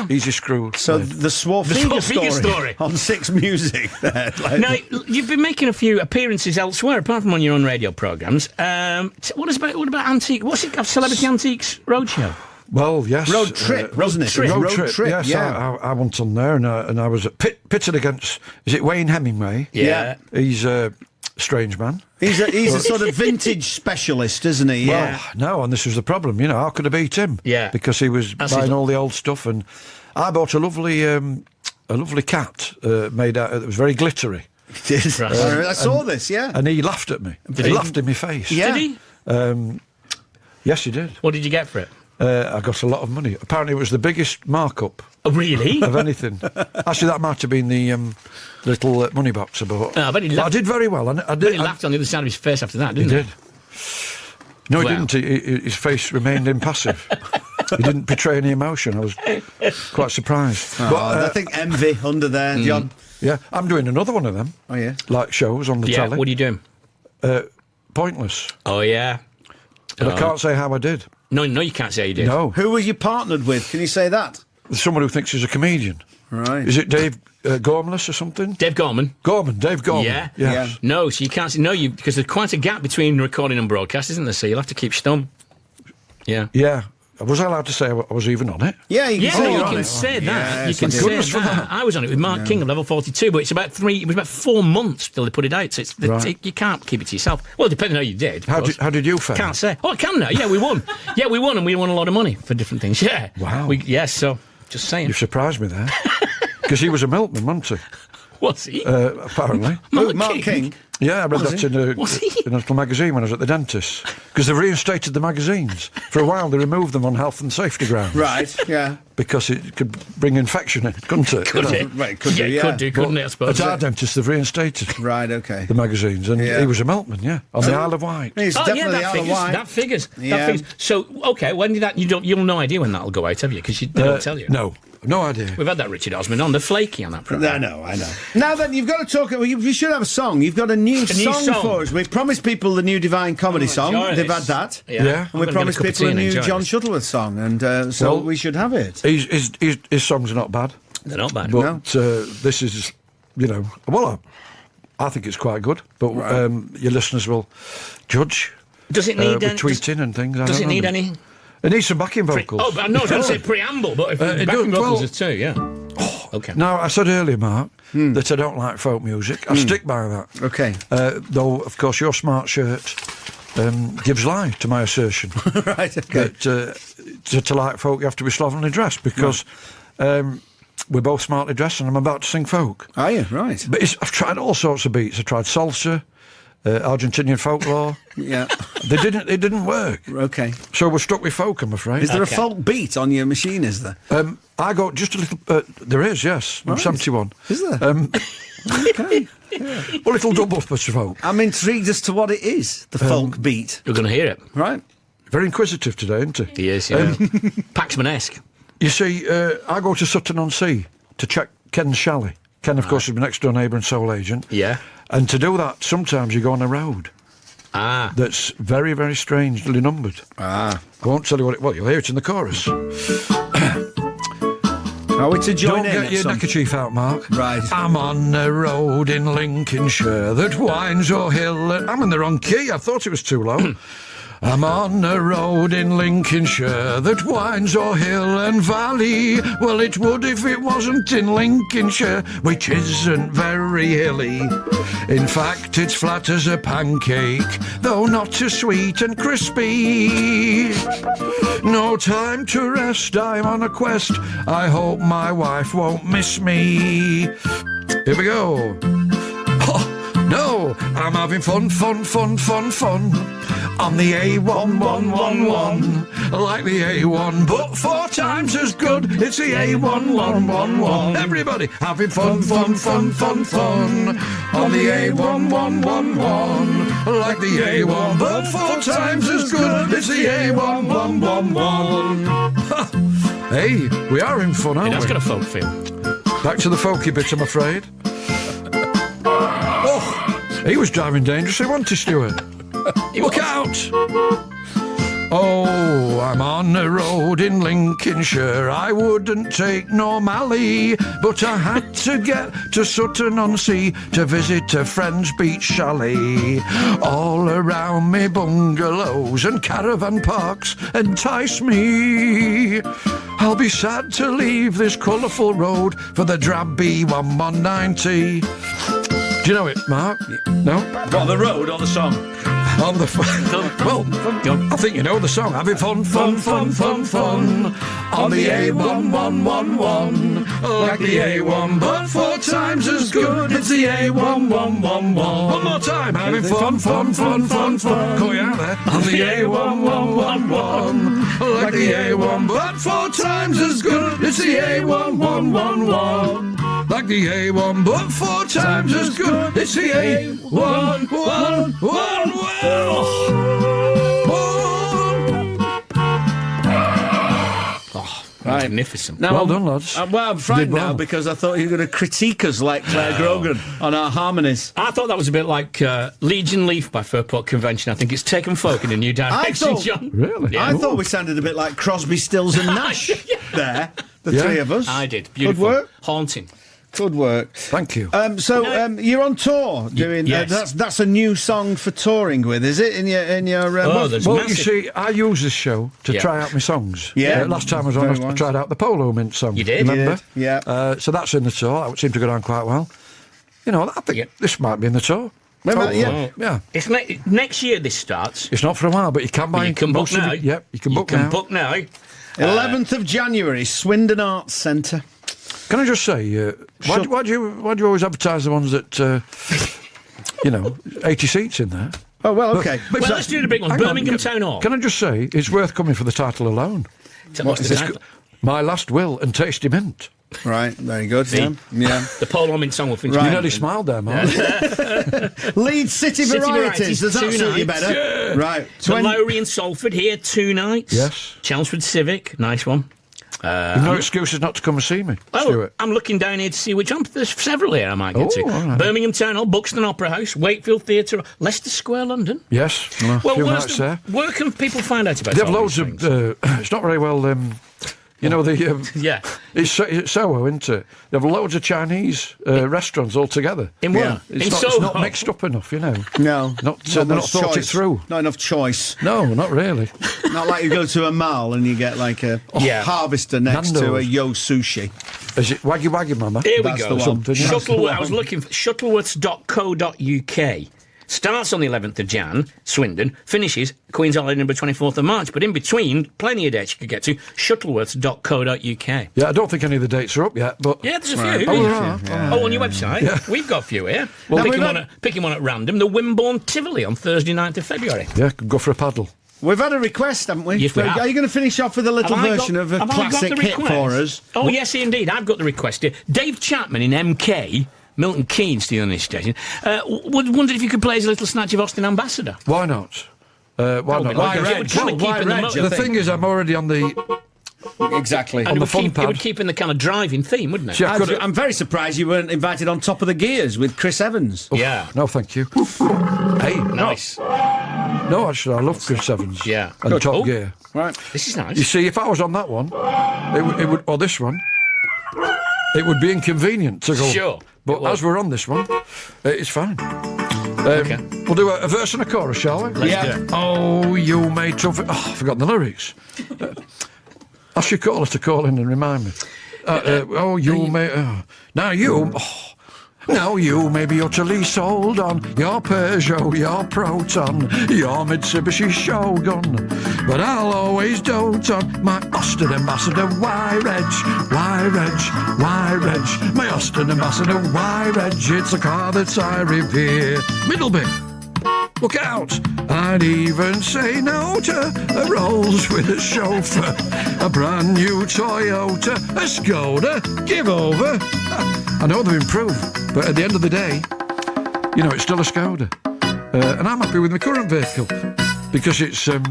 Easy screw. So the Swarfiga story on 6 Music. There, now, you've been making a few appearances elsewhere, apart from on your own radio programmes. What about Antique? What's it? Celebrity Antiques Roadshow? Well, yes. Road Trip, wasn't it? Road trip, yes. Yeah. I went on there and I was pitted against, is it Wayne Hemingway? Yeah. He's strange man. He's a sort of vintage specialist, isn't he? Yeah. Well, no, and this was the problem. You know, how could I beat him? Yeah. Because he was buying all the old stuff, and I bought a lovely cat made out. It was very glittery. Did. I saw this, yeah. And he laughed at me. He laughed in my face. Yeah. Did he? Yes, he did. What did you get for it? I got a lot of money. Apparently, it was the biggest markup Oh, really? of anything. Actually, that might have been the little money box I bought. Oh, but he I laughed. did very well. But he laughed on the other side of his face after that, didn't he? He did. No, he Wow. didn't. His face remained impassive. He didn't betray any emotion. I was quite surprised. Oh, I think envy under there, John. Yeah, I'm doing another one of them. Oh, yeah. Like shows on the Yeah, telly. what are you doing? Pointless. Oh, yeah. But I can't say how I did. No, you can't say you did. No. Who were you partnered with? Can you say that? Someone who thinks he's a comedian. Right. Is it Dave Gormless or something? Dave Gorman. Dave Gorman. Yeah. Yes. Yeah. No, so you can't say, because there's quite a gap between recording and broadcast, isn't there? So you'll have to keep stum. Yeah. Yeah. Was I allowed to say I was even on it? Yeah, you can say you you're on can it. say that. Yeah, you can thank say goodness for that. that. I was on it with Mark King of Level 42, but it was about 4 months till they put it out. So Right. you can't keep it to yourself. Well, depending on how you did. of How course. did you fare? Can't say. Oh, I can now. Yeah, we won. And we won a lot of money for different things. Yeah. Wow. So just saying. You've surprised me there. Because he was a milkman, wasn't he? Was he? Apparently. Mark King. Yeah, I read Was that he? in a Was he? little magazine when I was at the dentist. Because they reinstated the magazines. For a while, they removed them on health and safety grounds. Right, yeah. Because it could bring infection in, couldn't it? Could You know? it? Right, could do, yeah. Could do, couldn't it, I suppose? At our dentist, they've reinstated Right, okay. the magazines. And Yeah. he was a milkman, yeah, on the Isle of Wight. He's Oh, definitely yeah, that out of figures. wine. That figures. Yeah. That figures. So, okay, when did that? You'll no idea when that'll go out, have you? Because they don't tell you. No idea. We've had that Richard Osman on. They're flaky on that programme. I know. Now then, you've got to talk. You should have a song. You've got a new song for us. We've promised people the new Divine Comedy song. enjoy They've this. had that. Yeah. And we promised people a new John Shuttleworth song, and so Well, we should have it. His songs are not bad. They're not bad. But this is, I think it's quite good. But your listeners will judge Does it need with tweeting and things. Does it need any? It needs some backing vocals. Oh, but no, I was going to say preamble, but if it backing does, vocals well- is too, yeah. Okay. Now, I said earlier, Mark, that I don't like folk music. I stick by that. Okay. Though, of course, your smart shirt gives lie to my assertion Right, okay. that to like folk, you have to be slovenly dressed because we're both smartly dressed and I'm about to sing folk. Are you? Right. But I've tried all sorts of beats. I tried salsa, Argentinian folklore. Yeah. It didn't work. Okay. So we're stuck with folk, I'm afraid. Is there Okay. a folk beat on your machine, is there? I got just a little... there is, yes. I'm Right. 71. Is there? Okay. A little double for folk. I'm intrigued as to what it is, the folk beat. You're going to hear it. Right. Very inquisitive today, isn't he? He is, yeah. Paxman-esque. You see, I go to Sutton-on-Sea to check Ken Shalley. Ken, of course, is my next-door neighbour and sole agent. Yeah. And to do that, sometimes you go on a road Ah. that's very, very strangely numbered. Ah. I won't tell you what it... Well, you'll hear it in the chorus. Are we to join Don't in get at your some- neckerchief out, Mark. Right. I'm on a road in Lincolnshire that winds o'er hill... I'm in the wrong key. I thought it was too low. I'm on a road in Lincolnshire that winds o'er hill and valley. Well, it would if it wasn't in Lincolnshire, which isn't very hilly. In fact, it's flat as a pancake, though not too sweet and crispy. No time to rest, I'm on a quest. I hope my wife won't miss me. Here we go. Oh, no, I'm having fun on the A1111, like the A1, but 4 times as good. It's the A1111. Everybody having fun on the A1111, like the A1, but 4 times as good. It's the A1111. Hey, we are in fun, aren't That's we? got a folk feel. Back to the folky bit, I'm afraid. Oh, he was driving dangerously, wasn't he, Stuart? Look out! Oh, I'm on a road in Lincolnshire. I wouldn't take no Mally, but I had to get to Sutton-on-Sea to visit a friend's beach chalet. All around me bungalows and caravan parks entice me. I'll be sad to leave this colourful road for the drab B1190. Do you know it, Mark? No? What, the road or the song? On the well, I think you know the song. Having fun, fun, fun, fun, fun. On the A1111. Like the A1, but 4 times as good. It's the A1111. One more time. Having fun, fun, fun, fun, fun. Call you out there. On the A1111. Like the A1, but 4 times as good. It's the A1111. Like the A1, but 4 times as good. It's the A1111. Magnificent. Now, Well done, lads. Well, I'm frightened Did well. now because I thought you were going to critique us like Claire Grogan on our harmonies. I thought that was a bit like Legion Leaf by Fairport Convention. I think it's taken folk in a new direction, thought- John. Really? Yeah. I thought we sounded a bit like Crosby, Stills and Nash there, the Yeah. three of us. I did. Beautiful. Good work. Haunting. Good work. Thank you. You're on tour doing yes. that's a new song for touring with, is it? In your there's Well, massive. you see, I use this show to Yeah. try out my songs. Yeah. Last time I was Very on, I wise. tried out the Polo Mint song. You did? Remember? You did, yeah. So that's in the tour. That seemed to go down quite well. You know, I think Yeah. this might be in the tour. Yeah. Yeah. It's next year this starts. It's not for a while, but you can buy You can book most of now. it. Yep, you can book now. book now. 11th of January, Swindon Arts Centre. Can I just say, why do you always advertise the ones that, 80 seats in there? Oh, well, okay. But Well, let's do the big one. hang on, Birmingham Town Hall. Can I just say, it's worth coming for the title alone. What's the title? My Last Will and Tasty Mint. Right, very good. Yeah. The Polo Mint song will finish. Right. You nearly smiled there, Mark. Leeds City Varieties. Does that 2 suit you nights. better? Right. The Lowry and Salford here 2 nights. Yes. Chelmsford Civic, nice one. You've no excuses not to come and see me, Stuart. I'm looking down here to see which one. There's several here I might get to. all right. Birmingham Town Hall, Buxton Opera House, Wakefield Theatre, Leicester Square, London. Yes, a few nights there. Where can people find out about They have all loads these of. things? It's not very well. Yeah. It's Soho, isn't it? They have loads of Chinese restaurants all together. In what? Yeah. In It's Soho? not mixed up enough, you know. No. They're not thought it through. Not enough choice. No, not really. Not like you go to a mall and you get like a Yeah. harvester next to a Nando's. Yo Sushi. Is it Waggy Waggy Mama? Here we That's go. the one. Something, yeah. Shuttleworth. I was looking for shuttleworths.co.uk. Starts on the 11th of Jan, Swindon, finishes Queen's Holiday number 24th of March, but in between, plenty of dates you could get to, shuttleworths.co.uk. Yeah, I don't think any of the dates are up yet, but Yeah, there's a few. Right. Oh, there are. Oh, on your website? Yeah. We've got a few here. Well, picking one at random. The Wimborne Tivoli on Thursday 9th of February. yeah, could go for a paddle. We've had a request, haven't we? Yes, we have. Are you going to finish off with a little Have I version got- of a have I got classic the hit request? for us? Oh, yes, indeed. I've got the request here. Dave Chapman in MK, Milton Keynes, still on this station, wondered if you could play us a little snatch of Austin Ambassador. Why not? Why not? Why It Reg? would kind of Why keep in the Reg, mo- I The think. thing is, I'm already on the. Exactly. And it the would, fun keep, it pad. would keep in the kind of driving theme, wouldn't it? See, I could- I'm very surprised you weren't invited on Top of the Gears with Chris Evans. Yeah. No, thank you. Hey, Nice. no, actually, I love Chris Evans. Yeah. And Good. Top Oh. Gear. Right. This is You nice. see, if I was on that one, it would, or this one, it would be inconvenient to go. Sure, it But would. as we're on this one, it's fine. Okay. We'll do a verse and a chorus, shall we? Let's Yeah. do it. Oh, you may trumpet. Oh, I've forgotten the lyrics. Ask your caller to call in and remind me. Oh, you may. Now you. Oh, now you may be utterly sold on your Peugeot, your Proton, your Mitsubishi Shogun, but I'll always dote on my Austin Ambassador. Why, Reg? Why, Reg? Why, Reg? My Austin Ambassador. Why, Reg? It's a car that I revere. Middle bit. Look out! I'd even say no to a Rolls with a chauffeur, a brand new Toyota, a Skoda. Give over. I know they've improved, but at the end of the day, you know, it's still a Skoda. And I'm happy with my current vehicle because it's, as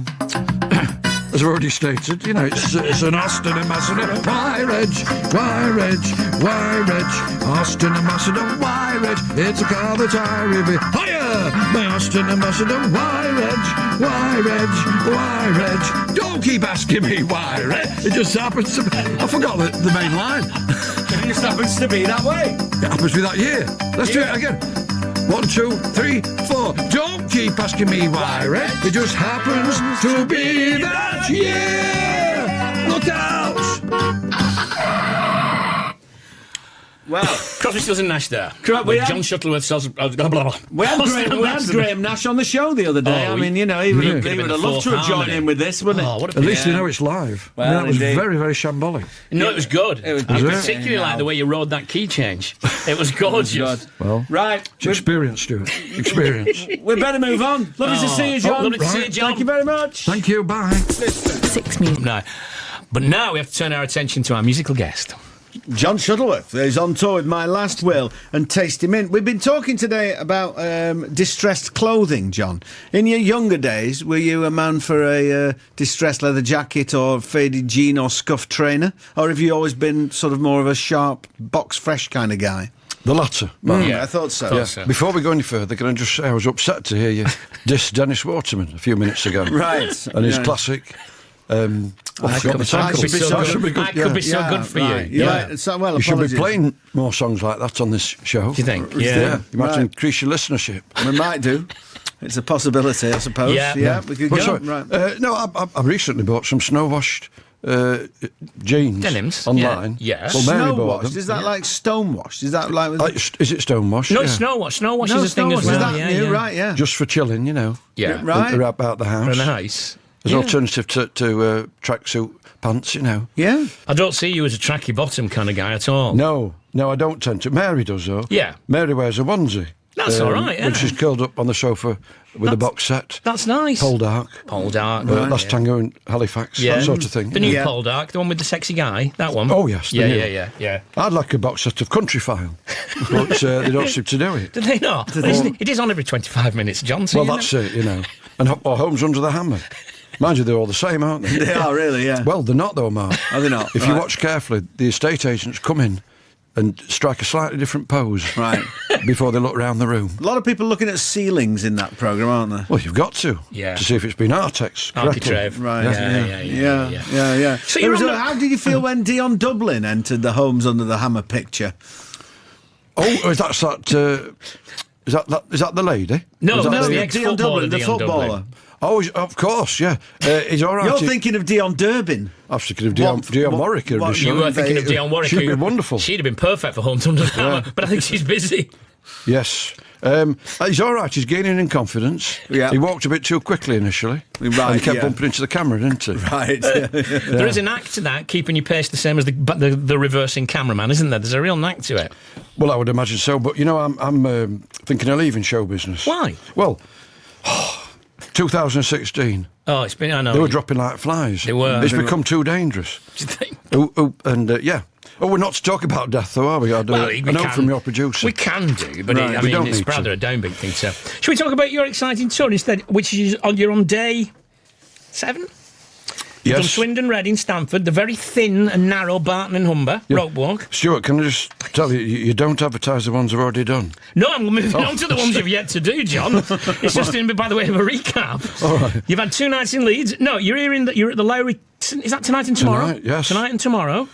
I've already stated, you know, it's an Austin Ambassador. Why, Reg? Why, Reg? Why, Reg? Austin Ambassador. Why, Reg? It's a car that I revere. Higher! My Austin Ambassador. Why, Reg? Why, Reg? Why, Reg? Don't keep asking me why, Reg. It just happens to be. I forgot the main line. It just happens to be that way. It happens to be that year. Let's do it again. 1, 2, 3, 4. Don't keep asking me why, Reg. It just happens to be that year. Look out! Well, Crosby, Stills and Nash there. we With had- John Shuttleworth sells... Blah, blah, blah. We had Graham Nash on the show the other day. Oh, I mean, you know, he would have been the loved to fourth have joined harmony. in with this, wouldn't he? Oh, what a At least pity. you know it's live. Well, that was indeed. very, very shambolic. No, it was good. It was I good. particularly like the way you rode that key change. It was gorgeous. Well, Right. it's experience, Stuart. Experience. We better move on. Lovely to see you, John. lovely to see you, John. Thank you very much. Thank you. Bye. 6 Music. No. But now we have to turn our attention to our musical guest. John Shuttleworth is on tour with My Last Will and Tasty Mint. We've been talking today about distressed clothing, John. In your younger days, were you a man for a distressed leather jacket or faded jean or scuffed trainer? Or have you always been sort of more of a sharp, box fresh kind of guy? The latter. Yeah, I thought so. Yeah. Before we go any further, can I just say I was upset to hear you diss Dennis Waterman a few minutes ago. Right. And his Yeah. classic... I could be so good for right. you. Yeah. So, well, You should be apologies. playing more songs like that on this show. Do you think? Yeah. You might Right. increase your listenership. We might do. It's a possibility, I suppose. Yeah. We could Well, go. sorry, Right. no, I recently bought some snow-washed jeans Denims, online. yeah. Well, Mary Snow bought washed? them. Is that like stone washed? Is that like... Is it stonewashed? No, Yeah. it's snow wash. Snow wash no, is a thing stone as washed. well. Is that yeah, new? yeah. Right, yeah. Just for chilling, you know. Yeah. Right. They're about the house. Very nice. As Yeah. an alternative to tracksuit pants, you know. Yeah. I don't see you as a tracky bottom kind of guy at all. No, I don't tend to. Mary does, though. Yeah. Mary wears a onesie. That's all right, yeah. When she's curled up on the sofa with a box set. That's nice. Pole dark. Pole dark. Last yeah. Tango in Halifax, Yeah. that sort of thing. The new Yeah. Pole Dark, the one with the sexy guy, that one. Oh, yes, the Yeah, new. yeah. I'd like a box set of Country File, but they don't seem to do it. Did they not? It is on every 25 minutes, John. So Well, you that's know. it, you know. And or Homes Under the Hammer. Mind you, they're all the same, aren't they? They are, really, yeah. Well, they're not, though, Mark. Are they not? If you Right. watch carefully, the estate agents come in and strike a slightly different pose Right. before they look round the room. A lot of people looking at ceilings in that programme, aren't there? Well, you've got to. Yeah. To see if it's been Artex correctly. Architrave. Right. Yeah. So There you're was on a- the- how did you feel when Dion Dublin entered the Homes Under the Hammer picture? Oh, is that the lady? No, Is that that's the- the Dion Dublin, the footballer. Oh, of course, yeah. He's all right. You're thinking of Dion Durbin. I was thinking of Dion Warwick. what- You were thinking of Dionne Warwick. She'd be who- wonderful. She'd have been perfect for Homes Under the Hammer, but I think she's busy. Yes. He's all right. He's gaining in confidence. Yeah. He walked a bit too quickly initially. Right, And he kept yeah. bumping into the camera, didn't he? Right. There is a knack to that, keeping your pace the same as the reversing cameraman, isn't there? There's a real knack to it. Well, I would imagine so. But, you know, I'm thinking of leaving show business. Why? Well, 2016. Oh, it's been, I know. They were dropping like flies. They were. It's become too dangerous. Do you think? Yeah. Oh, we're not to talk about death, though, are we? I Well, know from your producer. We can do, but Right. I We mean, don't it's need rather to. a downbeat thing. So, should we talk about your exciting tour instead, which is you're on day 7? You've done Yes. Swindon, Reading, Stamford, the very thin and narrow Barton and Humber Yeah. rope walk. Stuart, can I just tell you, you don't advertise the ones I've already done. No, I'm moving Oh. on to the ones you've yet to do, John. It's just by the way of a recap. All right. You've had 2 nights in Leeds. No, you're you're at the Lowry. Is that tonight and tomorrow? Tonight, yes. Tonight and tomorrow.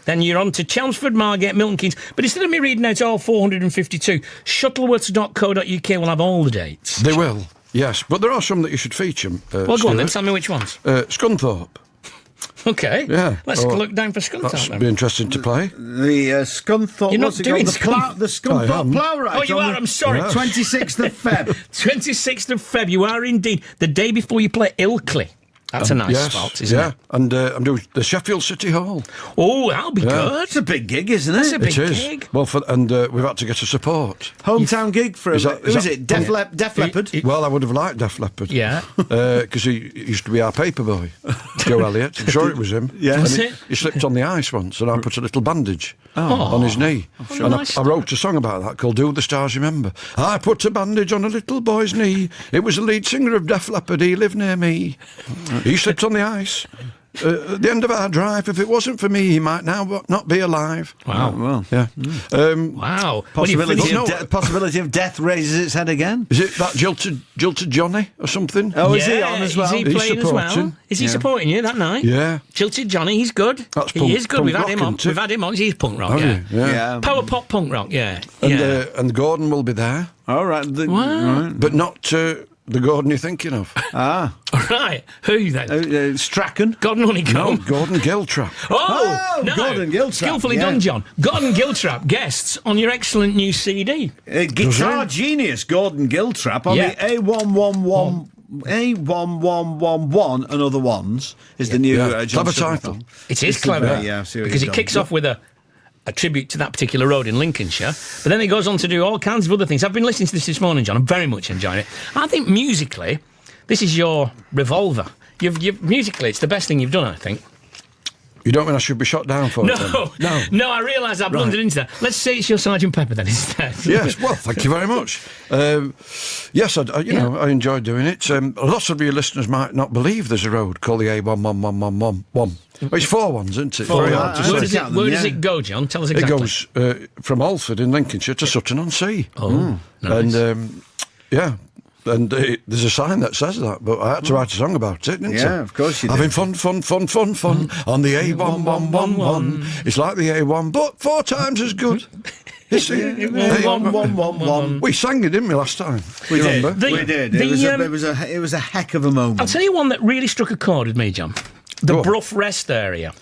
Then you're on to Chelmsford, Margate, Milton Keynes. But instead of me reading out all 452, shuttleworths.co.uk will have all the dates. They will, yes. But there are some that you should feature. Well, go on then. Stuart. Tell me which ones. Scunthorpe. Okay. Yeah. Let's Oh, look down for Scunthorpe That'd then. be interesting to play. The Scunthorpe. You're not what's it doing called? The I Scunthorpe am. Plough Ride. Oh, you are? I'm sorry. Yeah. 26th of Feb. 26th of Feb. You are indeed. The day before you play Ilkley. That's a nice Yes, spot, isn't yeah. it? And I'm doing the Sheffield City Hall. Oh, that'll be good. It's a big gig, isn't That's it? a big It is. gig. Well, we've had to get a support. Hometown gig for Is that- who is it? Def Leppard. Well, I would have liked Def Leppard. Yeah. Because he used to be our paper boy, Joe Elliott. I'm sure it was him. Yeah. And Was he, it? he slipped on the ice once, and I put a little bandage on his knee. And nice I wrote a song about that called "Do the Stars Remember." I put a bandage on a little boy's knee. It was the lead singer of Def Leppard. He lived near me. He slipped on the ice. At the end of our drive, if it wasn't for me, he might now not be alive. Wow. Well, Yeah. Wow. possibility of death raises its head again. Is it that jilted Johnny or something? Oh, is he on as well? Is he He's playing as well? supporting. Is he supporting you that night? Yeah. Jilted Johnny, he's good. That's he punk- is good. punk We've had rock, him on. isn't it? We've had him on. He's punk rock, Have yeah. you? Yeah. Yeah. Power pop punk rock, yeah. And, yeah. and Gordon will be there, All right. Wow. Right. but not the Gordon you're thinking of. Ah. Right. Who then? Strachan. Gordon Honeycomb. No, Gordon Giltrap. Oh, no. Gordon Giltrap. Skillfully yeah. done, John. Gordon Giltrap guests on your excellent new CD. Guitar genius Gordon Giltrap on Yeah. the A111. A1111 and other ones is the new Yeah. John Clever Sutton title. song. It is It's clever. yeah, I see what because you've it done. kicks off with a tribute to that particular road in Lincolnshire, but then it goes on to do all kinds of other things. I've been listening to this morning, John. I'm very much enjoying it. I think musically, this is your revolver. You've musically, it's the best thing you've done, I think. You don't mean I should be shot down for it? Then? No, I realise I blundered into that. Let's say it's your Sergeant Pepper then instead. Yes, well, thank you very much. Yes, I enjoy doing it. Lots of your listeners might not believe there's a road called the A1111. Well, it's 4 ones, isn't it? Four Very ones. hard to Where, say. does it go, John? Tell us exactly. It goes from Alford in Lincolnshire to Sutton-on-Sea. Oh, nice. And, and there's a sign that says that, but I had to write a song about it, didn't I? Yeah, of course you did. Having fun on the A1111. It's like the A1, but 4 times as good. It's the A1111. We sang it, didn't we, last time? We You did. remember? We did. It was a heck of a moment. I'll tell you one that really struck a chord with me, John. The Go on. Brough Rest area.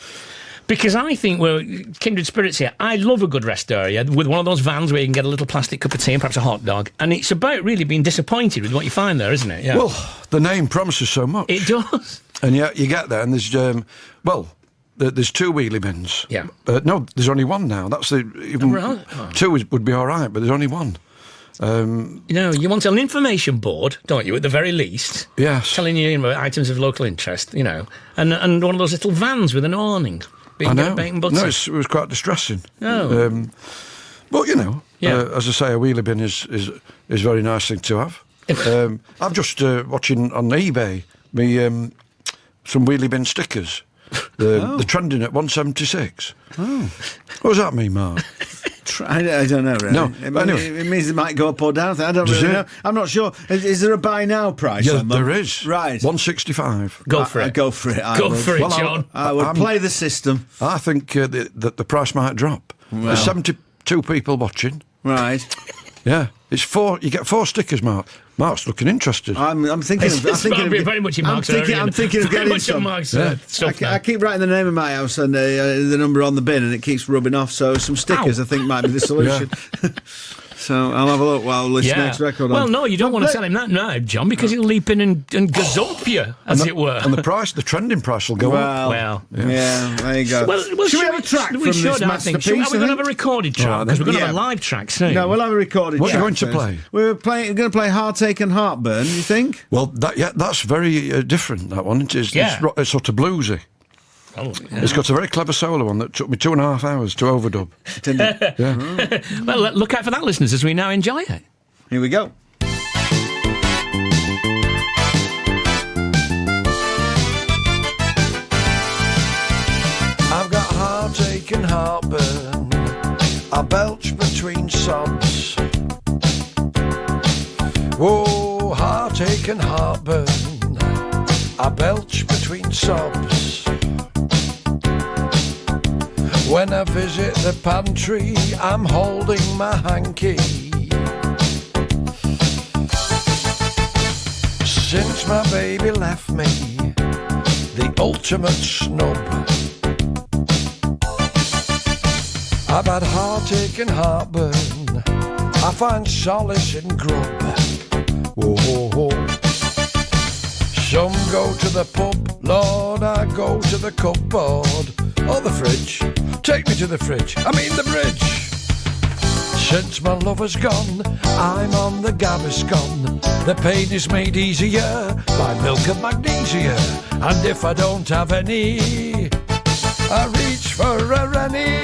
Because I think we're kindred spirits here. I love a good rest area with one of those vans where you can get a little plastic cup of tea and perhaps a hot dog. And it's about really being disappointed with what you find there, isn't it? Yeah. Well, the name promises so much. It does. And yet you get there and there's, there's 2 wheelie bins. Yeah. No, there's only 1 now. That's even Right. Oh. 2 would be all right, but there's only 1. You want an information board, don't you, at the very least? Yes. Telling you, items of local interest, and one of those little vans with an awning. I know. Bacon butter. No, it was quite distressing. Oh. But Yeah. as I say, a wheelie bin is a very nice thing to have. I'm just watching on eBay some wheelie bin stickers. They're trending at 176. Oh. What does that mean, Mark? I don't know, really. No, but anyway. It means it might go up or down. I don't Does really it? know. I'm not sure. Is there a buy now price Yeah, on them? there is. Right. 165. Go for it. Go for it. Go for it, Well, John. I would play the system. I think that the price might drop. There's 72 people watching. Right. Yeah, it's 4. You get 4 stickers, Mark. Mark's looking interested. I'm thinking of. It's very much in Mark's area. I'm thinking of very getting much on some. Mark's stuff I keep writing the name of my house and the number on the bin, and it keeps rubbing off. So some stickers, I think, might be the solution. So I'll have a look while this next record. Well, no, you don't want to tell him that now, John, because he'll leap in and gazump you, as it were. And the trending price will go up. Well, yeah, there you go. Well, should we have a track from this masterpiece? Are we going to have a recorded track? Right, Because we're going to yeah. have a live track soon. No, we'll have a recorded. What are you track going to first. play? We're going to play Heartache and Heartburn. You think? Well, that's very different. That one. It's sort of bluesy. Oh, It's got a very clever solo one that took me 2.5 hours to overdub. Well, look out for that, listeners, as we now enjoy it. Here we go. I've got heartache and heartburn. I belch between sobs. Oh, heartache and heartburn. I belch between sobs. When I visit the pantry, I'm holding my hanky. Since my baby left me, the ultimate snub. I've had heartache and heartburn. I find solace in grub. Whoa. Some go to the pub, Lord, I go to the cupboard. Or the fridge. Take me to the fridge. I mean the bridge. Since my lover's gone, I'm on the Gaviscon. The pain is made easier by milk of magnesia. And if I don't have any, I reach for a Rennie.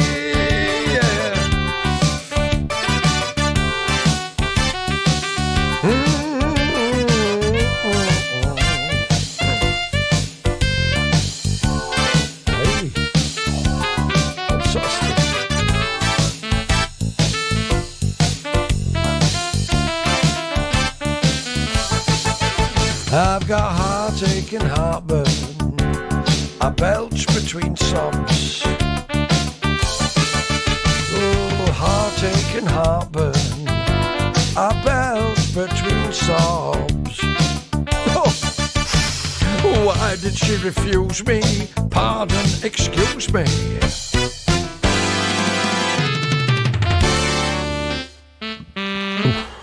I've got heartache and heartburn. I belch between sobs. Oh, heartache and heartburn. I belch between sobs. Why did she refuse me? Pardon, excuse me.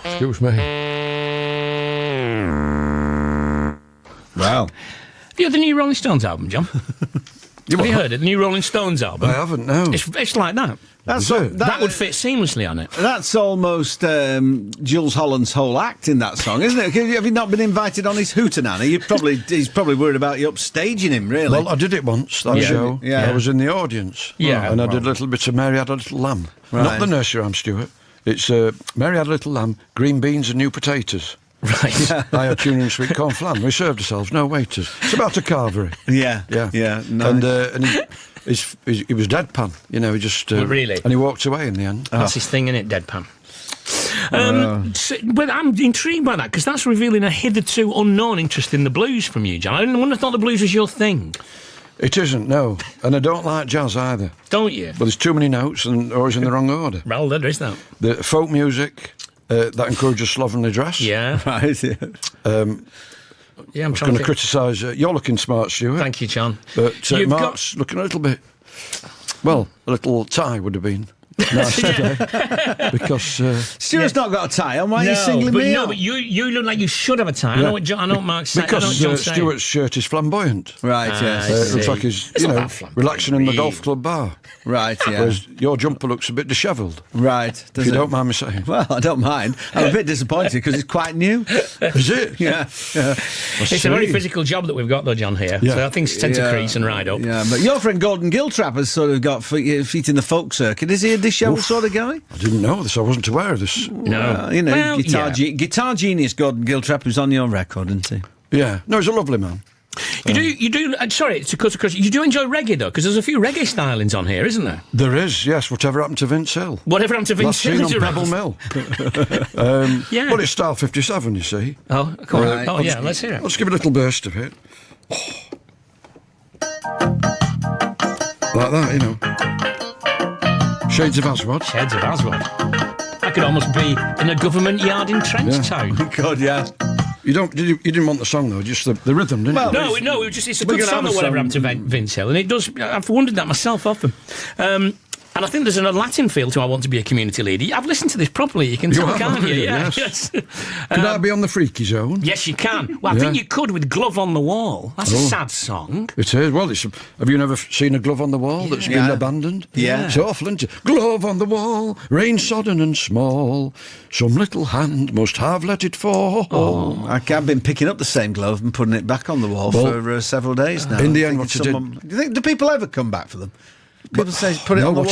Excuse me. Wow. Have you heard the new Rolling Stones album, John? Have you heard it? The new Rolling Stones album? I haven't, no. It's like that. That would fit seamlessly on it. That's almost Jules Holland's whole act in that song, isn't it? Have you not been invited on his hootenanny? He's probably worried about you upstaging him, really. Well, I did it once, that show. Yeah. I was in the audience. Yeah. And I did a little bit of Mary Had a Little Lamb. Right. Not the nursery rhyme, Stuart. It's Mary Had a Little Lamb, green beans and new potatoes. Right. I had tuna and sweet corn flan. We served ourselves, no waiters. It's about a carvery. Yeah. Nice. And he was deadpan, you know. He just Really? and he walked away in the end. That's his thing, innit, deadpan. But I'm intrigued by that because that's revealing a hitherto unknown interest in the blues from you, John. I wouldn't have thought the blues was your thing. It isn't, no. And I don't like jazz either. Don't you? But there's too many notes and always in the wrong order. Well, there is that. The folk music that encourages slovenly dress. Yeah. Right, yeah. Yeah, I'm I'm trying going to to criticise. You're looking smart, Stuart. Thank you, John. But You've Mark's looking a little bit. Well, a little tie would have been nice today because Stuart's not got a tie on. Why are you singling me out? but you look like you should have a tie. I know what Mark's saying. because Stuart's shirt is flamboyant. Right, yes. It looks like he's not that relaxing in the flamboyant. golf club bar. Right, yeah. Whereas your jumper looks a bit dishevelled. Right. If you don't mind me saying. Well, I don't mind. I'm a bit disappointed because it's quite new. Is it? Yeah. It's a very physical job that we've got, though, John, here. Yeah. So things tend to crease and ride up. Yeah, but your friend Gordon Giltrap has sort of got feet in the folk circuit. Is he a dishevelled sort of guy? I didn't know this. I wasn't aware of this. No. Guitar genius Gordon Giltrap, who's on your record, isn't he? Yeah. No, he's a lovely man. You do. Sorry, to cut across. You do enjoy reggae though, because there's a few reggae stylings on here, isn't there? There is, yes. Whatever happened to Vince Hill? Whatever happened to Vince Hill? Last seen on Pebble Mill. Yeah. Well, it's style 57, you see. Oh, come on. Right. Oh, yeah. Let's hear it. Let's give a little burst of it. Like that, you know. Shades of Aswad. Shades of Aswad. I could almost be in a government yard in Trenchtown. God, yeah. You didn't want the song though, just the rhythm, didn't you? No, it's a good song or whatever happened to Vince Hill, and it does. I've wondered that myself often. And I think there's a Latin feel to I Want to Be a Community Leader. I've listened to this properly, you can tell, can't you? Yeah. Yes. Can I be on the freaky zone? Yes, you can. Well, I think you could with Glove on the Wall. That's a sad song. It is. Well, have you never seen a glove on the wall that's been abandoned? Yeah. It's awful, isn't it? Glove on the wall, rain sodden and small, some little hand must have let it fall. Oh, I've been picking up the same glove and putting it back on the wall for several days now. In the end, what you did... Do you think, do people ever come back for them? People say put it on the wall.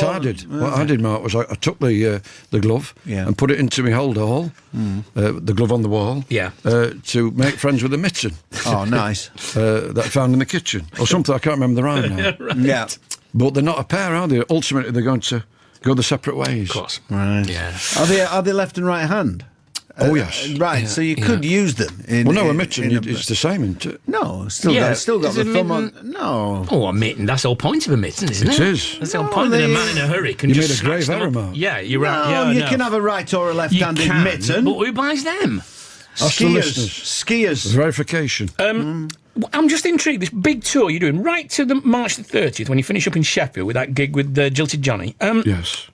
What I did, Mark, was I took the glove and put it into my hold all, the glove on the wall, to make friends with a mitten. Oh, nice. That I found in the kitchen or something. I can't remember the rhyme now. Right. Yeah, but they're not a pair, are they? Ultimately, they're going to go the separate ways. Of course. right. Yeah. Are they left and right hand? Oh yes. Right. So you could use them. A mitten. It's the same, isn't it? No, still got the thumb on. No. Oh, a mitten. That's the whole point of a mitten, isn't it? It is. That's the whole point that a man in a hurry can You just made a grave snatch them error, up. Mark. Yeah, you're right. No, Yeah, you can have a right or a left-handed You can, mitten. But who buys them? Ask the listeners. Skiers. Verification. I'm just intrigued. This big tour you're doing right to the March the 30th when you finish up in Sheffield with that gig with Jilted Johnny. Yes.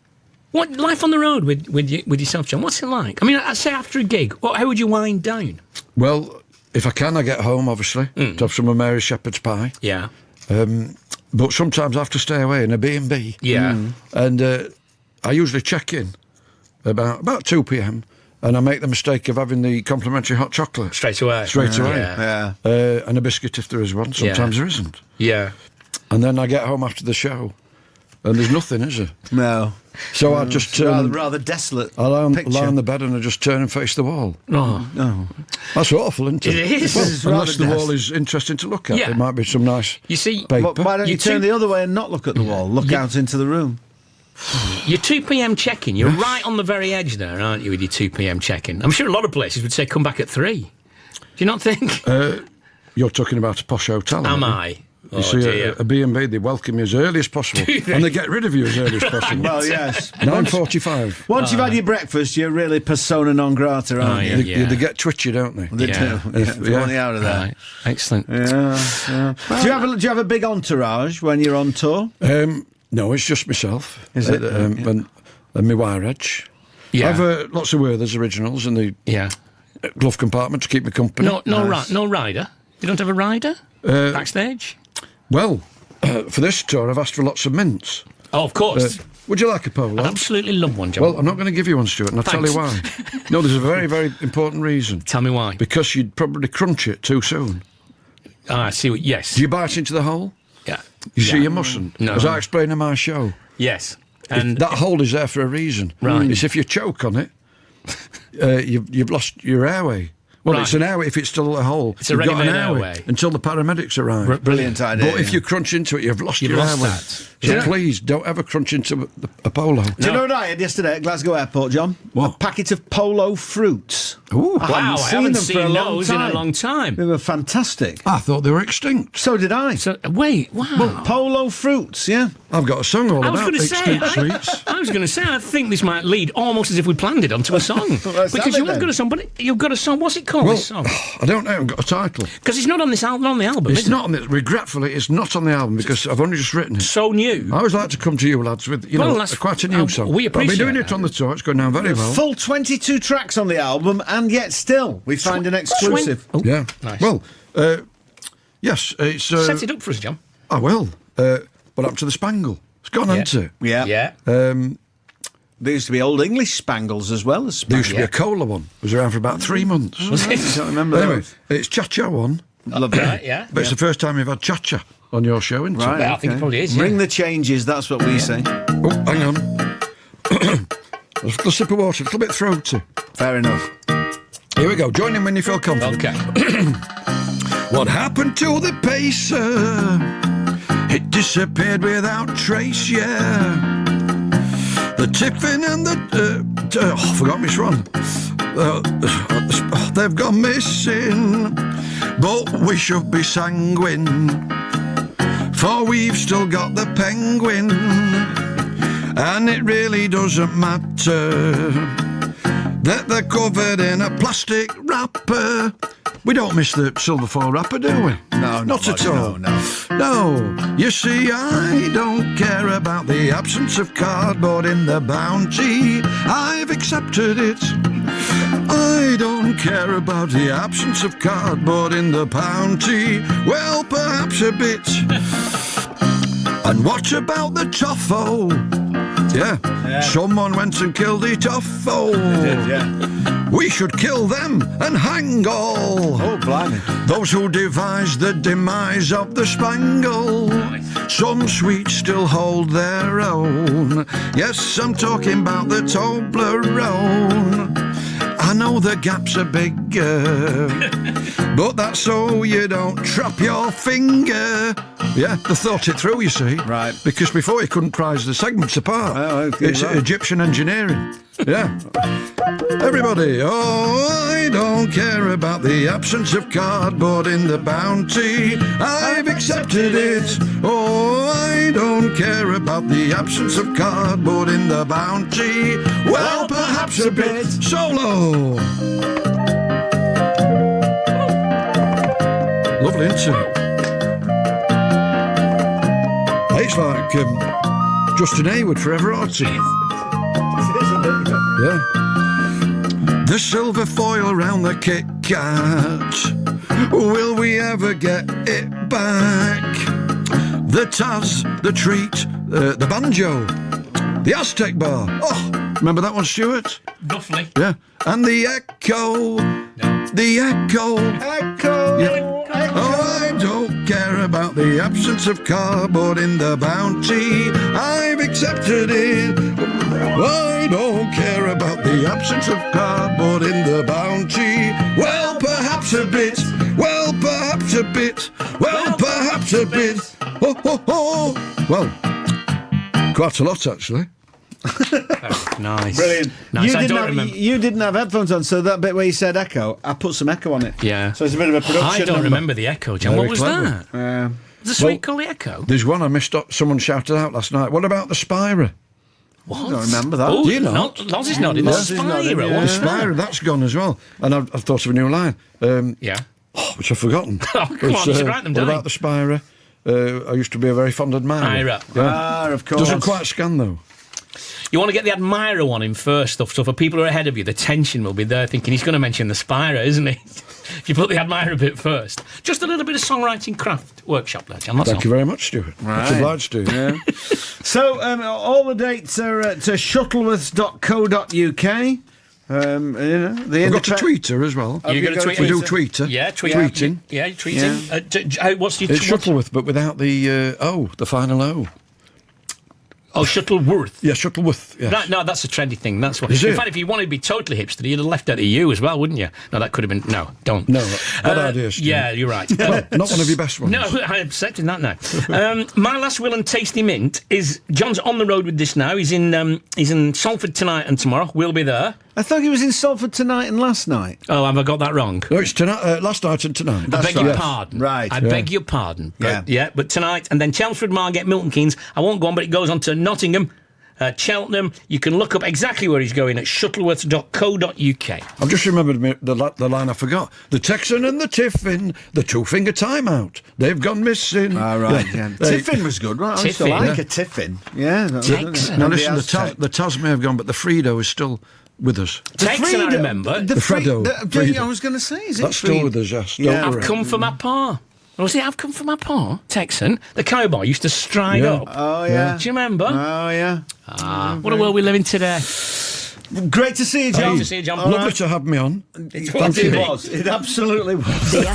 What life on the road with yourself, John? What's it like? I mean, I'd say after a gig, how would you wind down? Well, if I can, I get home, obviously, to have some of Mary's shepherd's pie. Yeah. But sometimes I have to stay away in a B&B. Yeah. And I usually check in about 2 p.m. and I make the mistake of having the complimentary hot chocolate. Straight away. Yeah. And a biscuit if there is one. Sometimes there isn't. Yeah. And then I get home after the show and there's nothing, is there? No. So I just turn... rather desolate. I lie picture. on the bed and I just turn and face the wall. Oh. No. That's awful, isn't it? It is. Well, It's unless rather the wall is interesting to look at. Yeah. It might be some nice You see, paper. But why don't you turn the other way and not look at the wall? Look out into the room. your 2 p.m. check-in, you're right on the very edge there, aren't you, with your 2 p.m. check-in? I'm sure a lot of places would say come back at 3. Do you not think? You're talking about a posh hotel, Am aren't I? You see, dear. a B&B, they welcome you as early as possible, and they get rid of you as early as possible. Well, yes. 9:45. Once you've had your breakfast, you're really persona non grata, aren't you? yeah. They get twitchy, don't they? They Yeah. do. They want you out of there. Right. Excellent. Yeah. Do you have a big entourage when you're on tour? No, it's just myself. Is it? And my wire edge. Yeah. I've lots of Werther's originals in the Yeah. glove compartment to keep me company. No rider. You don't have a rider backstage? Well, for this tour, I've asked for lots of mints. Oh, of course. Would you like a Polo? I absolutely love one, John. Well, I'm not going to give you one, Stuart, and I'll tell you why. No, there's a very, very important reason. Tell me why. Because you'd probably crunch it too soon. I see what. Yes. Do you bite into the hole? Yeah. You see, you mustn't. No. As I explain in my show. Yes. And that hole is there for a reason. Right. It's if you choke on it, you've lost your airway. Well, Right. it's an airway if it's still a hole. It's a You've got an ready-made airway. until the paramedics arrive. Brilliant idea. But if you crunch into it, you've lost your lost airway. that. So Yeah. please don't ever crunch into a Polo. Do you know what I had yesterday at Glasgow Airport, John? What? A packet of Polo fruits. Ooh, Wow, I haven't them seen for a long those in a time. long time. They were fantastic. I thought they were extinct. So did I. So wait, wow. Polo fruits, yeah. I've got a song all I was about going to say, extinct sweets. I was going to say, I think this might lead almost as if we planned it onto a song. Let's have Because it you have then. got a song, but you've got a song. What's it called? Well, This song? I don't know. I've got a title. Because it's not on this album. On the album, It's is not on it. Regretfully, it's not on the album because I've only just written it. it? So new. I always like to come to you lads with, Well, know, that's- quite a new song. we But I've been appreciate doing it that. on the tour. It's going down very well. Full 22 tracks on the album, and yet still we find an exclusive. Oh, Yeah. nice. Well, yes, it's... Set it up for us, John. I will. What happened to the Spangle? It's gone, hasn't it? Yeah. Yeah. There used to be Old English spangles as well as There used spangles. to be a cola one. It was around for about 3 months. Was it? I don't remember Anyway, those. it's Cha-Cha one, Love that. Right, yeah. but it's the first time you've had Cha-Cha on your show, isn't Right, it? Well, I think it probably is, yeah. Bring the changes, that's what we say. Oh, hang on. A little sip of water, a little bit throaty. Fair enough. Here we go. Join in when you feel confident. Okay. What happened to the pacer? It disappeared without trace, yeah. The tiffin and the... I forgot which one. They've gone missing. But we should be sanguine, for we've still got the penguin. And it really doesn't matter that they're covered in a plastic wrapper. We don't miss the silver foil wrapper, do we? No, not at all. No. You see, I don't care about the absence of cardboard in the bounty. I've accepted it. I don't care about the absence of cardboard in the bounty. Well, perhaps a bit. And what about the toffo? Yeah. Someone went and killed the toffo. Yeah. We should kill them and hang all. Oh, blimey. Those who devised the demise of the spangle. Some sweets still hold their own. Yes, I'm talking about the Toblerone. I know the gaps are bigger, but that's so you don't trap your finger. Yeah, they thought it through, you see. Right. Because before you couldn't prize the segments apart. Oh, okay, It's right. Egyptian engineering. Yeah. Everybody, oh, I don't care about the absence of cardboard in the bounty. I've accepted it. Oh, I don't care about the absence of cardboard in the bounty. Well, perhaps a bit solo. Lovely, isn't it? It's like Justin Hayward forever, aren't it? Yeah. The silver foil round the Kit Kat. Will we ever get it back? The Taz, the treat, the banjo, the Aztec bar. Oh, remember that one, Stuart? Roughly. Yeah. And the echo. The echo. Echo. Yeah. Oh, I don't care about the absence of cardboard in the bounty. I've accepted it. I don't care about the absence of cardboard in the bounty. Well, perhaps a bit. Well, perhaps a bit. Well, perhaps a bit. Ho, ho, ho. Well, quite a lot, actually. Nice. Brilliant. Nice. I don't remember. You didn't have headphones on, so that bit where you said echo, I put some echo on it. Yeah. So it's a bit of a production I don't number. remember the echo, John. Very What was clever. that? The Sweet Gully Echo? There's one I missed up. Someone shouted out last night. What about the Spira? What? I don't remember that. Oh, Do you not? Loz is nodding. The Loz is nodding, Spira. yeah. The Spira, that's gone as well. And I've thought of a new line. Yeah. Which I've forgotten. Oh, come on, you should write them What down. about the Spira? I used to be a very fond admirer. Admirer. Yeah. Of course. Doesn't quite scan, though. You want to get the Admirer one in first, stuff. So for people who are ahead of you, the tension will be there thinking he's going to mention the Spira, isn't he? If you put the Admirer bit first. Just a little bit of songwriting craft workshop there, John. That's Thank you very much, Stuart. Much obliged to you. Yeah. So all the dates are at shuttleworths.co.uk. You know, I've got a tweeter as well. You're going to tweet? We do tweeter. Yeah, tweeting. Yeah, you're tweeting. What's your... It's Shuttleworth, but without the the final O. Oh, Shuttleworth. Yeah, Shuttleworth. Yes. Right, no, that's a trendy thing. That's what. Is In it? fact, if you wanted to be totally hipster, you'd have left out the U as well, wouldn't you? No, that could have been. No, don't. No, bad idea, Stuart. Yeah, you're right. Well, not one of your best ones. No, I'm accepting that now. My last will and tasty mint is John's on the road with this now. He's in Salford tonight and tomorrow. We'll be there. I thought he was in Salford tonight and last night. Oh, have I got that wrong? No, it's tonight, last night and tonight. I beg your pardon. Right. I beg your pardon. Yeah. But tonight, and then Chelmsford, Margate, Milton Keynes. I won't go on, but it goes on to Nottingham, Cheltenham. You can look up exactly where he's going at shuttleworths.co.uk. I've just remembered the line I forgot. The Texan and the Tiffin, the two-finger timeout. They've gone missing. All right. Yeah. Tiffin was good, right? I used to Tiffin, like a Tiffin. Yeah. Texan. Now listen, the Taz may have gone, but the Frito is still with us. Texan, I remember. The Freddo. Frito. I was going to say, is it That's still with us, yes. Yeah. Don't I've worry. come for my pa. Was it I've come for my pa? Texan. The cowboy used to stride Yeah. up. Oh, yeah. Do you remember? Oh, yeah. What a world we live in today. Great to see you, John. Great to see you, John. Lovely to have me on. It absolutely was.